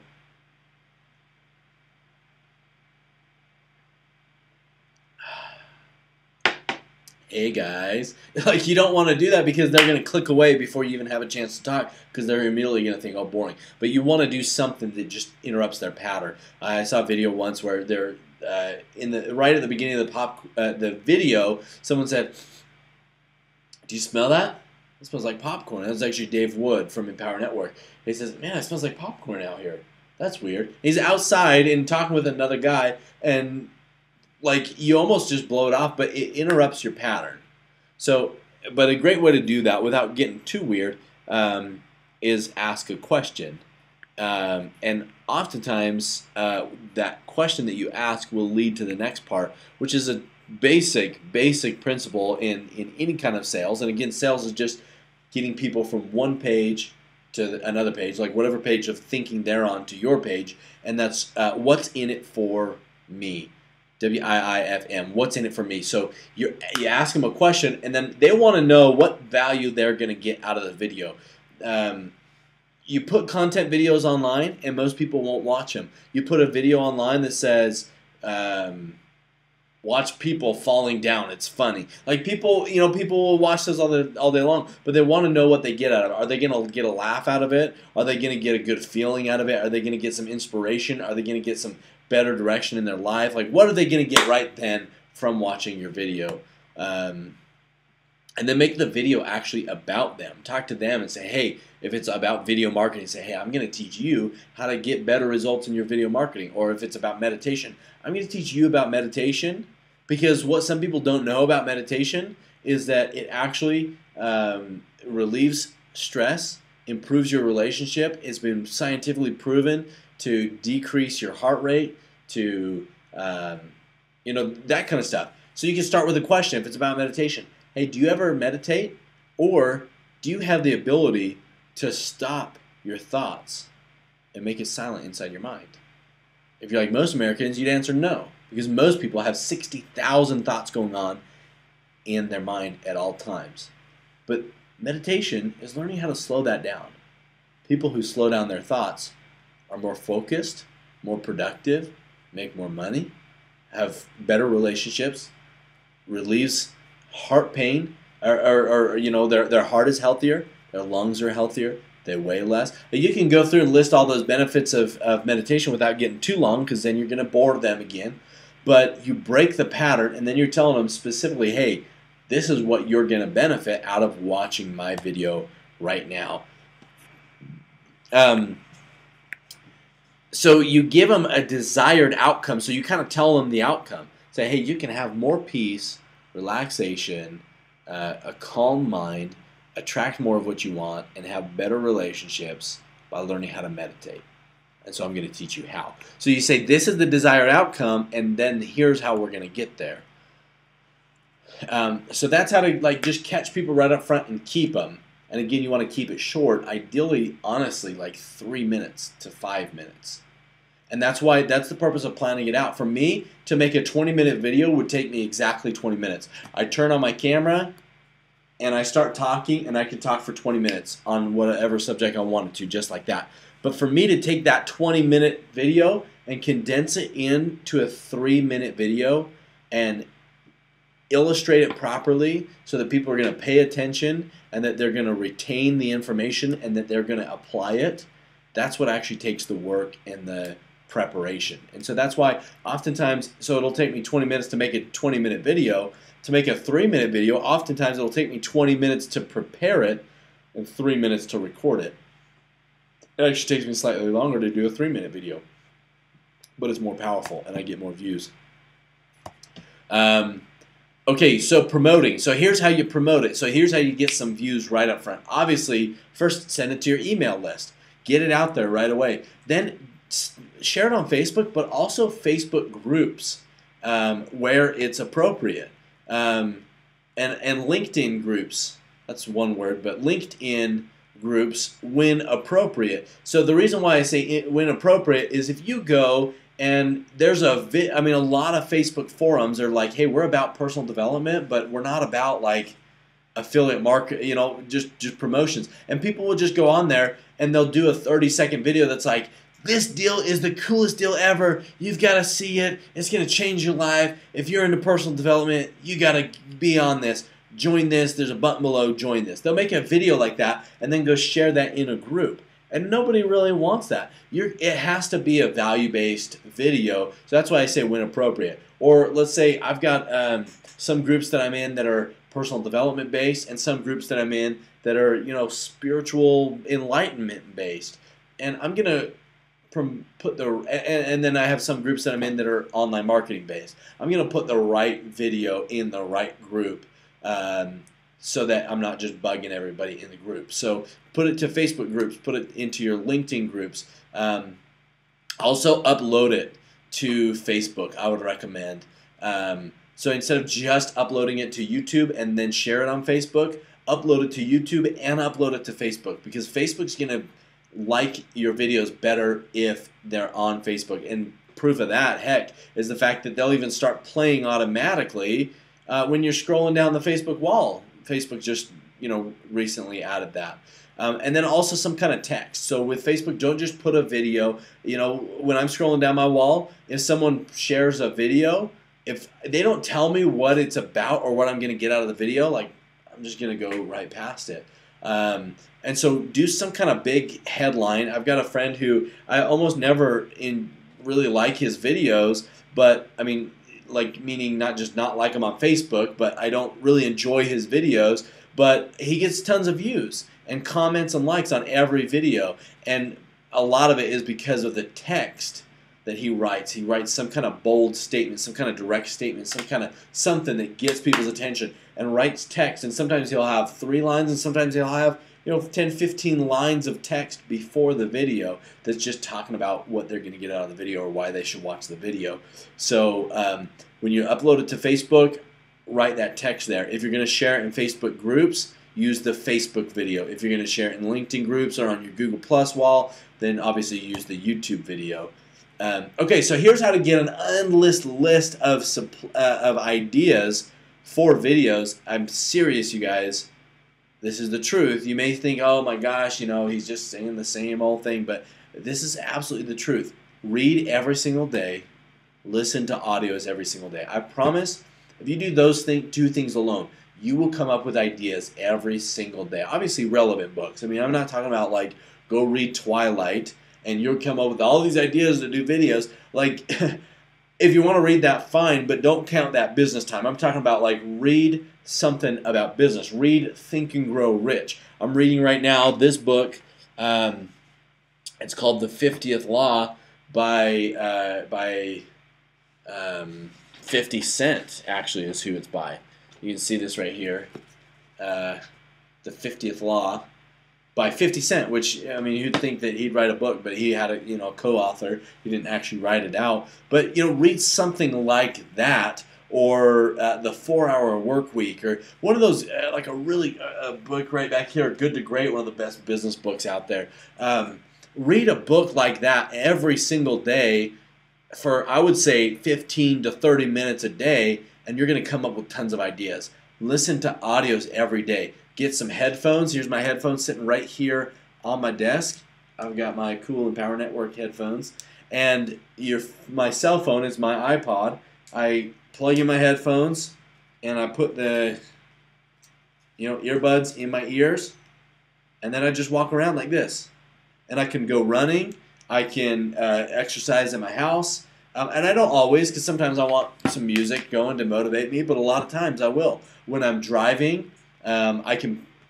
S1: hey guys, like you don't want to do that because they're going to click away before you even have a chance to talk because they're immediately going to think, oh, boring. But you want to do something that just interrupts their pattern. I saw a video once where they're right at the beginning of the video, someone said, Do you smell that? It smells like popcorn. That was actually Dave Wood from Empower Network. He says, man, it smells like popcorn out here. That's weird. He's outside and talking with another guy, and like you almost just blow it off, but it interrupts your pattern. So, but a great way to do that without getting too weird is ask a question. And oftentimes that question that you ask will lead to the next part, which is a basic principle in any kind of sales. And again, sales is just getting people from one page to another page, like whatever page of thinking they're on to your page, and that's what's in it for me. WIIFM, what's in it for me? So you ask them a question, and then they want to know what value they're going to get out of the video. You put content videos online, and most people won't watch them. You put a video online that says, watch people falling down. It's funny. Like people will watch this all day long, but they want to know what they get out of it. Are they going to get a laugh out of it? Are they going to get a good feeling out of it? Are they going to get some inspiration? Are they going to get some better direction in their life? Like, what are they going to get right then from watching your video? And then make the video actually about them. Talk to them and say, hey, if it's about video marketing, say, hey, I'm going to teach you how to get better results in your video marketing. Or if it's about meditation, I'm going to teach you about meditation, because what some people don't know about meditation is that it actually relieves stress, improves your relationship. It's been scientifically proven to decrease your heart rate, to that kind of stuff. So you can start with a question if it's about meditation. Hey, do you ever meditate? Or do you have the ability to stop your thoughts and make it silent inside your mind? If you're like most Americans, you'd answer no, because most people have 60,000 thoughts going on in their mind at all times. But meditation is learning how to slow that down. People who slow down their thoughts are more focused, more productive, make more money, have better relationships, relieves heart pain, or their heart is healthier, their lungs are healthier, they weigh less. You can go through and list all those benefits of meditation without getting too long, because then you're going to bore them again. But you break the pattern, and then you're telling them specifically, hey, this is what you're going to benefit out of watching my video right now. So you give them a desired outcome. So you kind of tell them the outcome. Say, hey, you can have more peace, relaxation, a calm mind, attract more of what you want, and have better relationships by learning how to meditate. And so I'm going to teach you how. So you say, this is the desired outcome, and then here's how we're going to get there. So that's how to just catch people right up front and keep them. And again, you want to keep it short, ideally, honestly, like 3 minutes to 5 minutes. And that's the purpose of planning it out. For me, to make a 20-minute video would take me exactly 20 minutes. I turn on my camera, and I start talking, and I can talk for 20 minutes on whatever subject I wanted to, just like that. But for me to take that 20-minute video and condense it into a 3-minute video and illustrate it properly so that people are going to pay attention and that they're going to retain the information and that they're going to apply it, that's what actually takes the work and the preparation. And so that's why oftentimes, so it'll take me 20 minutes to make a 20-minute video. To make a 3-minute video, oftentimes it'll take me 20 minutes to prepare it and 3 minutes to record it. It actually takes me slightly longer to do a 3-minute video, but it's more powerful and I get more views. Okay, so promoting. So here's how you promote it. So here's how you get some views right up front. Obviously, first send it to your email list. Get it out there right away. Then share it on Facebook, but also Facebook groups where it's appropriate. And LinkedIn groups. That's one word, but LinkedIn groups when appropriate. So the reason why I say when appropriate is if you go and there's a lot of Facebook forums are like, hey, we're about personal development, but we're not about like affiliate market, just promotions. And people will just go on there and they'll do a 30-second video that's like, this deal is the coolest deal ever. You've got to see it. It's going to change your life. If you're into personal development, you got to be on this. Join this. There's a button below. Join this. They'll make a video like that and then go share that in a group. And nobody really wants that. It has to be a value-based video. So that's why I say when appropriate. Or let's say I've got some groups that I'm in that are personal development based, and some groups that I'm in that are, you know, spiritual enlightenment based. And I'm gonna put the and then I have some groups that I'm in that are online marketing based. I'm gonna put the right video in the right group, so that I'm not just bugging everybody in the group. So put it to Facebook groups, put it into your LinkedIn groups. Also upload it to Facebook, I would recommend. So instead of just uploading it to YouTube and then share it on Facebook, upload it to YouTube and upload it to Facebook, because Facebook's going to like your videos better if they're on Facebook. And proof of that, heck, is the fact that they'll even start playing automatically when you're scrolling down the Facebook wall. Facebook just, you know, recently added that. And then also some kind of text. So with Facebook, don't just put a video. You know, when I'm scrolling down my wall, if someone shares a video, if they don't tell me what it's about or what I'm going to get out of the video, like, I'm just going to go right past it. And so do some kind of big headline. I've got a friend who I almost never really like his videos, but I mean, like, meaning not just not like him on Facebook, but I don't really enjoy his videos, but he gets tons of views and comments and likes on every video, and a lot of it is because of the text that he writes. He writes some kind of bold statement, some kind of direct statement, some kind of something that gets people's attention, and writes text. And sometimes he'll have 3 lines, and sometimes he'll have, you know, 10, 15 lines of text before the video that's just talking about what they're going to get out of the video or why they should watch the video. So when you upload it to Facebook, write that text there. If you're going to share it in Facebook groups, use the Facebook video. If you're going to share it in LinkedIn groups or on your Google Plus wall, then obviously use the YouTube video. Okay, so here's how to get an endless list of ideas for videos. I'm serious, you guys. This is the truth. You may think, oh my gosh, you know, he's just saying the same old thing, but this is absolutely the truth. Read every single day. Listen to audios every single day. I promise, if you do those 2 things alone, you will come up with ideas every single day. Obviously, relevant books. I mean, I'm not talking about like go read Twilight and you'll come up with all these ideas to do videos. Like, if you want to read that, fine, but don't count that business time. I'm talking about like read something about business. Read Think and Grow Rich. I'm reading right now this book. It's called The 50th Law by 50 Cent, actually, is who it's by. You can see this right here. The 50th Law by 50 Cent, which, I mean, you'd think that he'd write a book, but he had a, you know, co-author. He didn't actually write it out. But, you know, read something like that, or the 4-Hour Work Week, or one of those, like a really book right back here, Good to Great, one of the best business books out there. Read a book like that every single day for, I would say, 15 to 30 minutes a day, and you're going to come up with tons of ideas. Listen to audios every day. Get some headphones. Here's my headphones sitting right here on my desk. I've got my Cool and Power Network headphones. And my cell phone is my iPod. I plug in my headphones, and I put the, you know, earbuds in my ears, and then I just walk around like this. And I can go running. I can exercise in my house. And I don't always, because sometimes I want some music going to motivate me, but a lot of times I will. When I'm driving,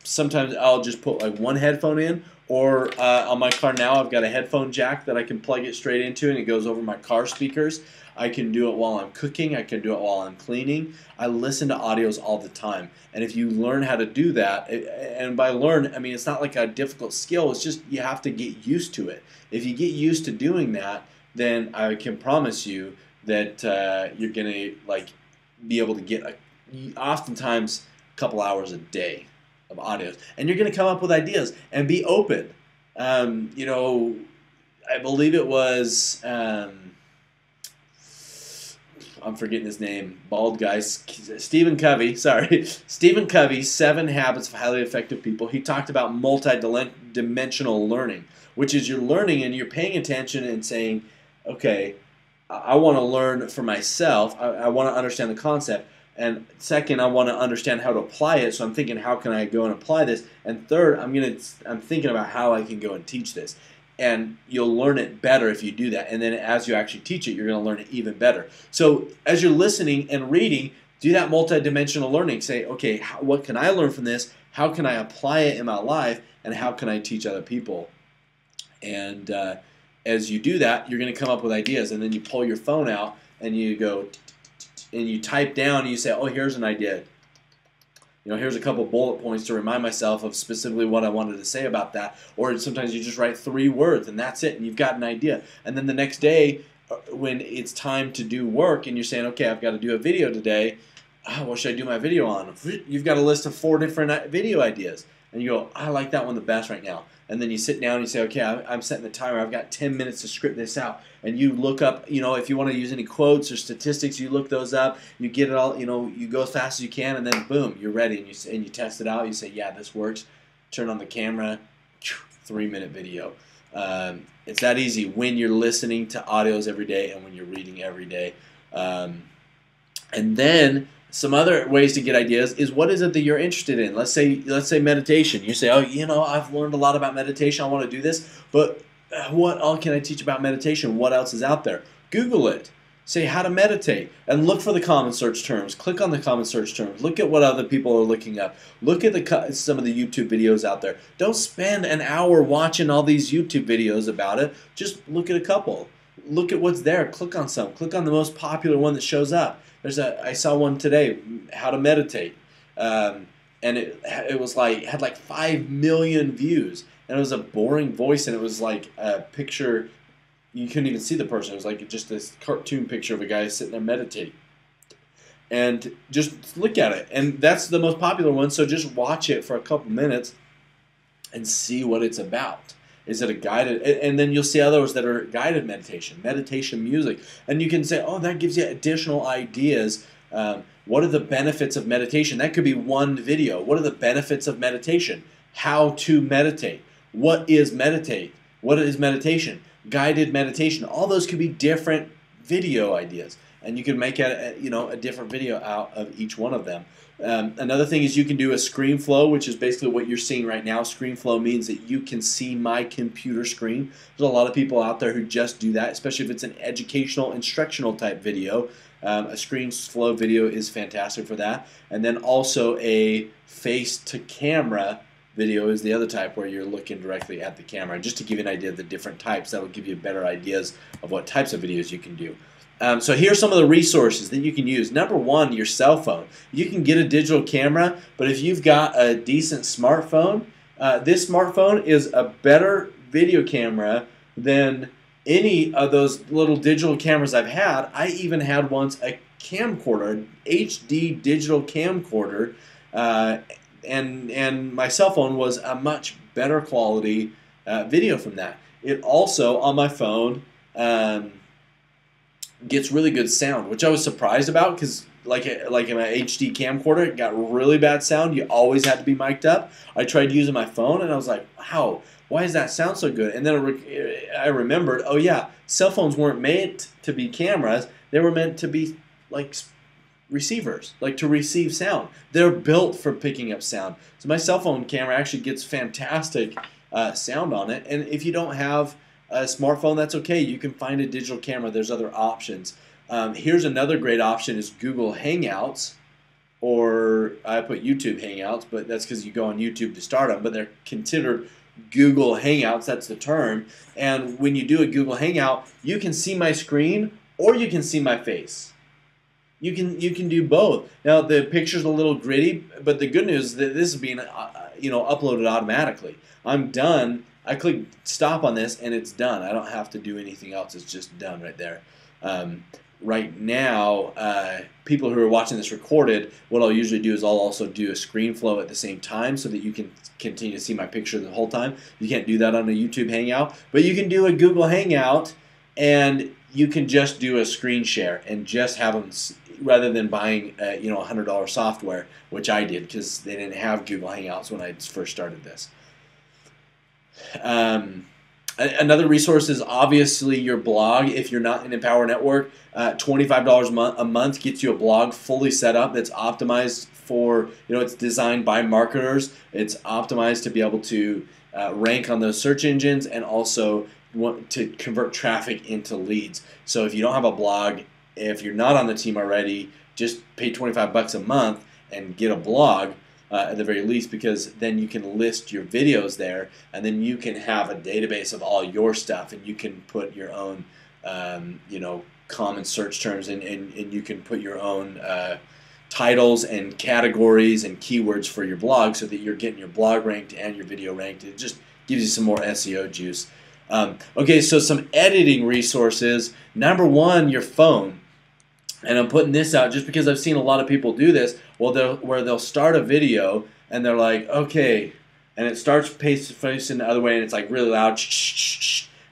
S1: sometimes I'll just put like one headphone in, or on my car now I've got a headphone jack that I can plug it straight into, and it goes over my car speakers. I can do it while I'm cooking. I can do it while I'm cleaning. I listen to audios all the time. And if you learn how to do that, and by learn, I mean it's not like a difficult skill. It's just you have to get used to it. If you get used to doing that, then I can promise you that you're going to like be able to get oftentimes a couple hours a day of audios. And you're going to come up with ideas and be open. You know, I believe it was... I'm forgetting his name, bald guy, Stephen Covey, sorry. Stephen Covey, 7 Habits of Highly Effective People. He talked about multi-dimensional learning, which is you're learning and you're paying attention and saying, okay, I want to learn for myself. I want to understand the concept. And second, I want to understand how to apply it. So I'm thinking, how can I go and apply this? And third, I'm thinking about how I can go and teach this. And you'll learn it better if you do that. And then as you actually teach it, you're going to learn it even better. So as you're listening and reading, Do that multidimensional learning. Say, okay, what can I learn from this? How can I apply it in my life? And how can I teach other people? And as you do that, you're going to come up with ideas. And then you pull your phone out and you go, and you type down, and you say, oh, here's an idea. Here's a couple bullet points to remind myself of specifically what I wanted to say about that. Or sometimes you just write 3 words, and that's it, and you've got an idea. And then the next day, when it's time to do work, and you're saying, okay, I've got to do a video today, what should I do my video on? You've got a list of 4 different video ideas. And you go, I like that one the best right now. And then you sit down and you say, okay, I'm setting the timer. I've got 10 minutes to script this out. And you look up, if you want to use any quotes or statistics, you look those up. You get it all, you go as fast as you can, and then boom, you're ready. And you test it out. You say, yeah, this works. Turn on the camera, 3-minute video. It's that easy when you're listening to audios every day and when you're reading every day. And then some other ways to get ideas is, what is it that you're interested in? Let's say meditation. You say, oh, I've learned a lot about meditation. I want to do this, but what all can I teach about meditation? What else is out there? Google it. Say how to meditate and look for the common search terms. Click on the common search terms. Look at what other people are looking up. Look at some of the YouTube videos out there. Don't spend an hour watching all these YouTube videos about it. Just look at a couple. Look at what's there. Click on some. Click on the most popular one that shows up. I saw one today, how to meditate, and it was had like 5 million views, and it was a boring voice, and it was like a picture. You couldn't even see the person. It was like just this cartoon picture of a guy sitting there meditating. And just look at it, and that's the most popular one. So just watch it for a couple minutes and see what it's about. Is it a guided? And then you'll see others that are guided meditation music. And you can say, oh, that gives you additional ideas. What are the benefits of meditation? That could be one video. What are the benefits of meditation? How to meditate. What is meditate? What is meditation? Guided meditation. All those could be different video ideas. And you can make a different video out of each one of them. Another thing is you can do a screen flow, which is basically what you're seeing right now. Screen flow means that you can see my computer screen. There's a lot of people out there who just do that, especially if it's an educational, instructional type video. A screen flow video is fantastic for that. And then also a face-to-camera video is the other type where you're looking directly at the camera. Just to give you an idea of the different types, that will give you better ideas of what types of videos you can do. So here's some of the resources that you can use. Number one, your cell phone. You can get a digital camera, but if you've got a decent smartphone, this smartphone is a better video camera than any of those little digital cameras I've had. I even had once a camcorder, an HD digital camcorder, and my cell phone was a much better quality video from that. It also, on my phone, gets really good sound, which I was surprised about because like in my HD camcorder, it got really bad sound. You always had to be mic'd up. I tried using my phone, and I was like, wow, why does that sound so good? And then I remembered, oh yeah, cell phones weren't meant to be cameras. They were meant to be like receivers, like to receive sound. They're built for picking up sound. So my cell phone camera actually gets fantastic sound on it. And if you don't have a smartphone, that's okay. You can find a digital camera. There's other options. Here's another great option is Google Hangouts, or I put YouTube Hangouts, but that's because you go on YouTube to start them, but they're considered Google Hangouts. That's the term. And when you do a Google Hangout, you can see my screen or you can see my face. You can do both. Now the picture's a little gritty, but the good news is that this is being uploaded automatically. I'm done. I click stop on this and it's done. I don't have to do anything else. It's just done right there. Right now, people who are watching this recorded, what I'll usually do is I'll also do a screen flow at the same time so that you can continue to see my picture the whole time. You can't do that on a YouTube Hangout, but you can do a Google Hangout and you can just do a screen share and just have them, rather than buying $100 software, which I did because they didn't have Google Hangouts when I first started this. Another resource is obviously your blog. If you're not in Empower Network, $25 a month gets you a blog fully set up that's optimized for, it's designed by marketers. It's optimized to be able to rank on those search engines and also want to convert traffic into leads. So if you don't have a blog, if you're not on the team already, just pay 25 bucks a month and get a blog at the very least, because then you can list your videos there, and then you can have a database of all your stuff, and you can put your own common search terms, and you can put your own titles and categories and keywords for your blog, so that you're getting your blog ranked and your video ranked. It just gives you some more SEO juice. Okay, so some editing resources. Number one, your phone. And I'm putting this out just because I've seen a lot of people do this. Well, where they'll start a video and they're like, okay, and it starts facing the other way, and it's like really loud,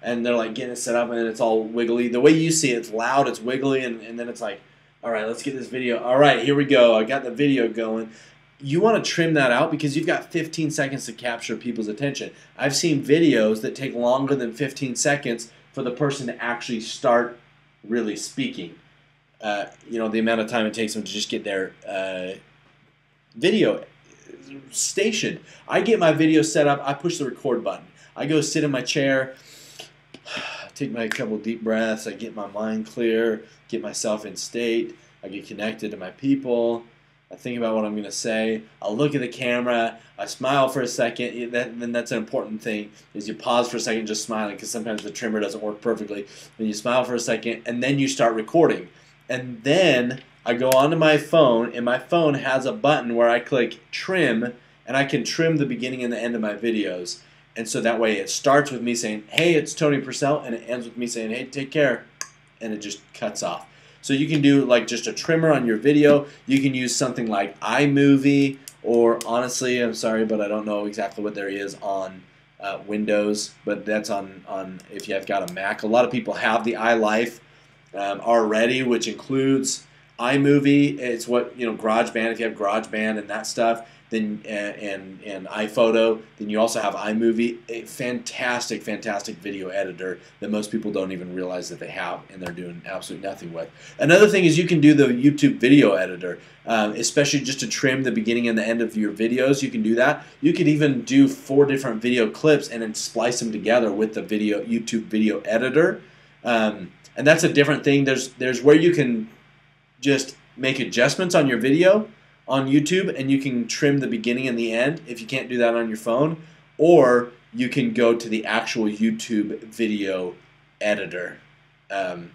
S1: and they're like getting it set up, and then it's all wiggly. The way you see it, it's loud, it's wiggly, and then it's like, all right, let's get this video. All right, here we go. I got the video going. You want to trim that out because you've got 15 seconds to capture people's attention. I've seen videos that take longer than 15 seconds for the person to actually start really speaking. The amount of time it takes them to just get their video stationed. I get my video set up, I push the record button. I go sit in my chair, take my couple deep breaths, I get my mind clear, get myself in state, I get connected to my people, I think about what I'm going to say, I'll look at the camera, I smile for a second. Then that's an important thing, is you pause for a second just smiling, because sometimes the trimmer doesn't work perfectly. Then you smile for a second, and then you start recording. And then I go onto my phone, and my phone has a button where I click trim, and I can trim the beginning and the end of my videos. And so that way it starts with me saying, hey, it's Tony Purcell, and it ends with me saying, hey, take care, and it just cuts off. So you can do like just a trimmer on your video. You can use something like iMovie, or honestly, I'm sorry, but I don't know exactly what there is on Windows, but that's on if you've got a Mac. A lot of people have the iLife already, which includes iMovie. It's what, GarageBand, if you have GarageBand and that stuff, then and iPhoto, then you also have iMovie, a fantastic video editor that most people don't even realize that they have, and they're doing absolutely nothing with. Another thing is you can do the YouTube video editor, especially just to trim the beginning and the end of your videos. You can do that. You could even do 4 different video clips and then splice them together with the YouTube video editor. And that's a different thing. There's where you can just make adjustments on your video on YouTube, and you can trim the beginning and the end if you can't do that on your phone, or you can go to the actual YouTube video editor. And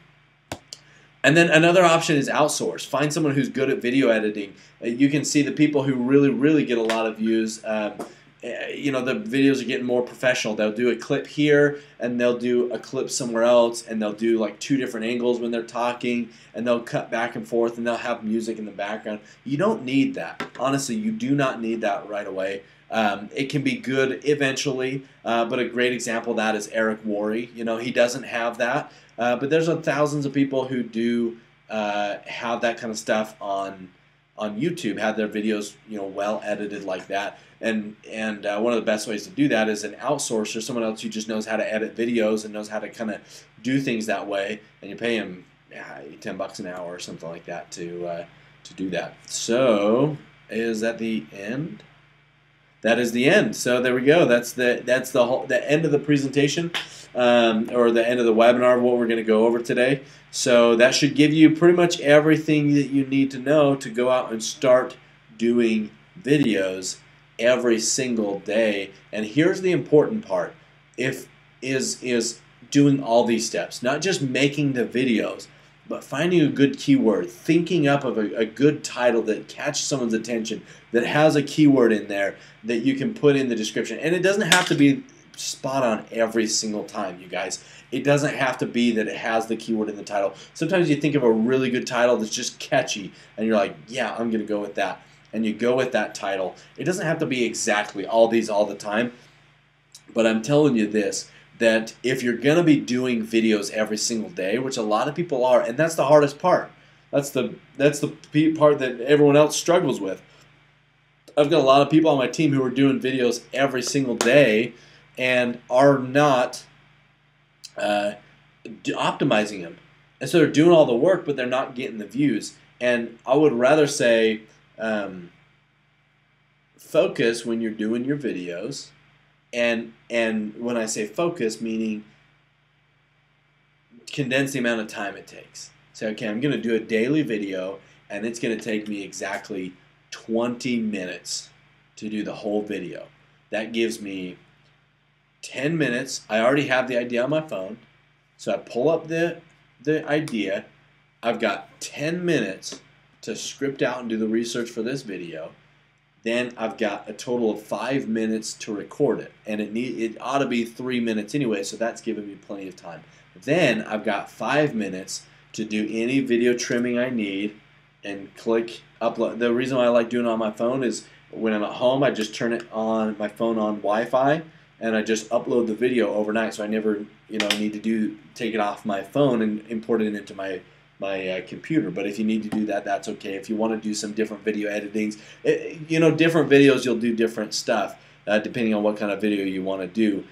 S1: then another option is outsource. Find someone who's good at video editing. You can see the people who really get a lot of views. The videos are getting more professional. They'll do a clip here, and they'll do a clip somewhere else, and they'll do like 2 different angles when they're talking, and they'll cut back and forth, and they'll have music in the background. You don't need that. Honestly, you do not need that right away. It can be good eventually, but a great example of that is Eric Worre. He doesn't have that, but there's thousands of people who do have that kind of stuff on YouTube, have their videos well edited like that. And one of the best ways to do that is an outsourcer, someone else who just knows how to edit videos and knows how to kind of do things that way, and you pay them $10 an hour or something like that to do that. So is that the end? That is the end. So there we go. That's the end of the presentation, or the end of the webinar of what we're going to go over today. So that should give you pretty much everything that you need to know to go out and start doing videos every single day. And here's the important part: is doing all these steps, not just making the videos, but finding a good keyword, thinking up of a good title that catches someone's attention, that has a keyword in there that you can put in the description. And it doesn't have to be spot on every single time, you guys. It doesn't have to be that it has the keyword in the title. Sometimes you think of a really good title that's just catchy, and you're like, yeah, I'm going to go with that. And you go with that title. It doesn't have to be exactly all these all the time, but I'm telling you this, that if you're going to be doing videos every single day, which a lot of people are, and that's the hardest part. That's the part that everyone else struggles with. I've got a lot of people on my team who are doing videos every single day and are not optimizing them. And so they're doing all the work, but they're not getting the views. And I would rather say focus when you're doing your videos. And when I say focus, meaning condense the amount of time it takes. Say, okay, I'm going to do a daily video, and it's going to take me exactly 20 minutes to do the whole video. That gives me 10 minutes. I already have the idea on my phone, so I pull up the idea. I've got 10 minutes to script out and do the research for this video. Then I've got a total of 5 minutes to record it, and it ought to be 3 minutes anyway, so that's giving me plenty of time. Then I've got 5 minutes to do any video trimming I need and click upload. The reason why I like doing it on my phone is when I'm at home, I just turn it on my phone on Wi-Fi, and I just upload the video overnight, so I never need to take it off my phone and import it into my computer. But if you need to do that, that's okay. If you want to do some different video editings, different videos, you'll do different stuff depending on what kind of video you want to do.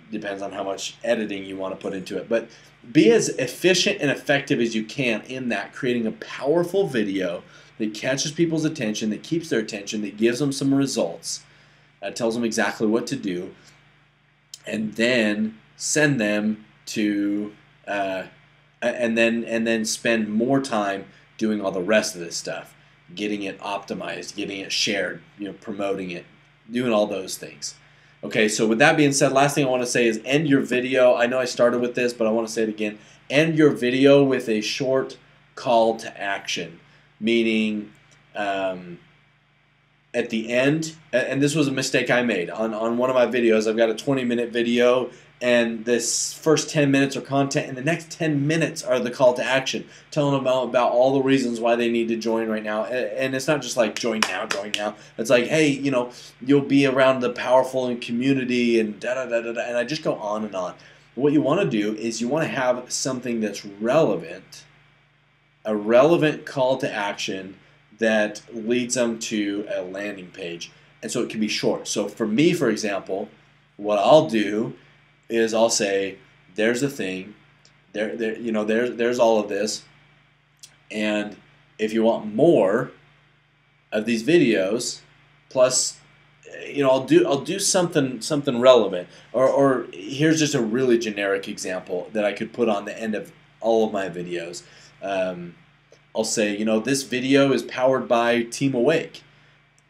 S1: Depends on how much editing you want to put into it. But be as efficient and effective as you can in that, creating a powerful video that catches people's attention, that keeps their attention, that gives them some results, tells them exactly what to do, and then send them to and then spend more time doing all the rest of this stuff, getting it optimized, getting it shared, promoting it, doing all those things. Okay, so with that being said, last thing I want to say is end your video. I know I started with this, but I want to say it again. End your video with a short call to action, meaning at the end, and this was a mistake I made on one of my videos. I've got a 20-minute video, and this first 10 minutes are content, and the next 10 minutes are the call to action, telling them about all the reasons why they need to join right now. And it's not just like join now, join now. It's like, hey, you'll be around the powerful and community and da-da-da-da-da, and I just go on and on. What you want to do is you want to have something that's relevant, a relevant call to action that leads them to a landing page. And so it can be short. So for me, for example, what I'll do is I'll say, there's a thing, there's all of this, and if you want more of these videos, plus, I'll do something relevant, or here's just a really generic example that I could put on the end of all of my videos. I'll say, this video is powered by Team Awake.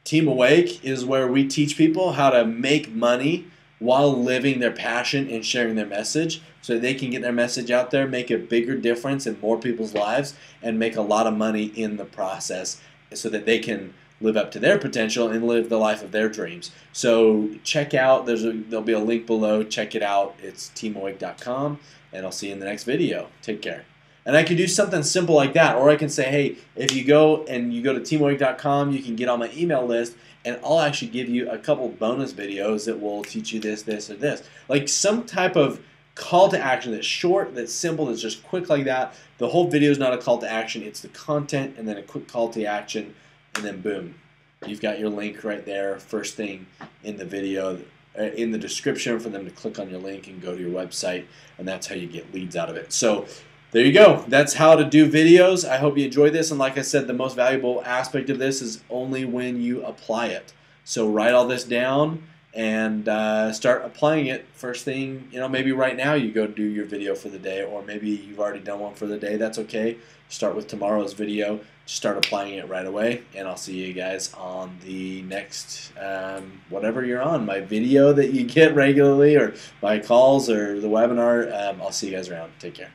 S1: Team Awake is where we teach people how to make money while living their passion and sharing their message, so they can get their message out there, make a bigger difference in more people's lives, and make a lot of money in the process, so that they can live up to their potential and live the life of their dreams. So check out, there'll be a link below. Check it out. It's teamawake.com, and I'll see you in the next video. Take care. And I can do something simple like that, or I can say, hey, if you go to teamawake.com, you can get on my email list, and I'll actually give you a couple bonus videos that will teach you this, this, or this. Like some type of call to action that's short, that's simple, that's just quick like that. The whole video is not a call to action. It's the content and then a quick call to action, and then boom. You've got your link right there, first thing in the video, in the description for them to click on your link and go to your website, and that's how you get leads out of it. So there you go. That's how to do videos. I hope you enjoyed this. And like I said, the most valuable aspect of this is only when you apply it. So write all this down and start applying it first thing. Maybe right now you go do your video for the day, or maybe you've already done one for the day. That's okay. Start with tomorrow's video. Start applying it right away. And I'll see you guys on the next, whatever you're on, my video that you get regularly, or my calls, or the webinar. I'll see you guys around. Take care.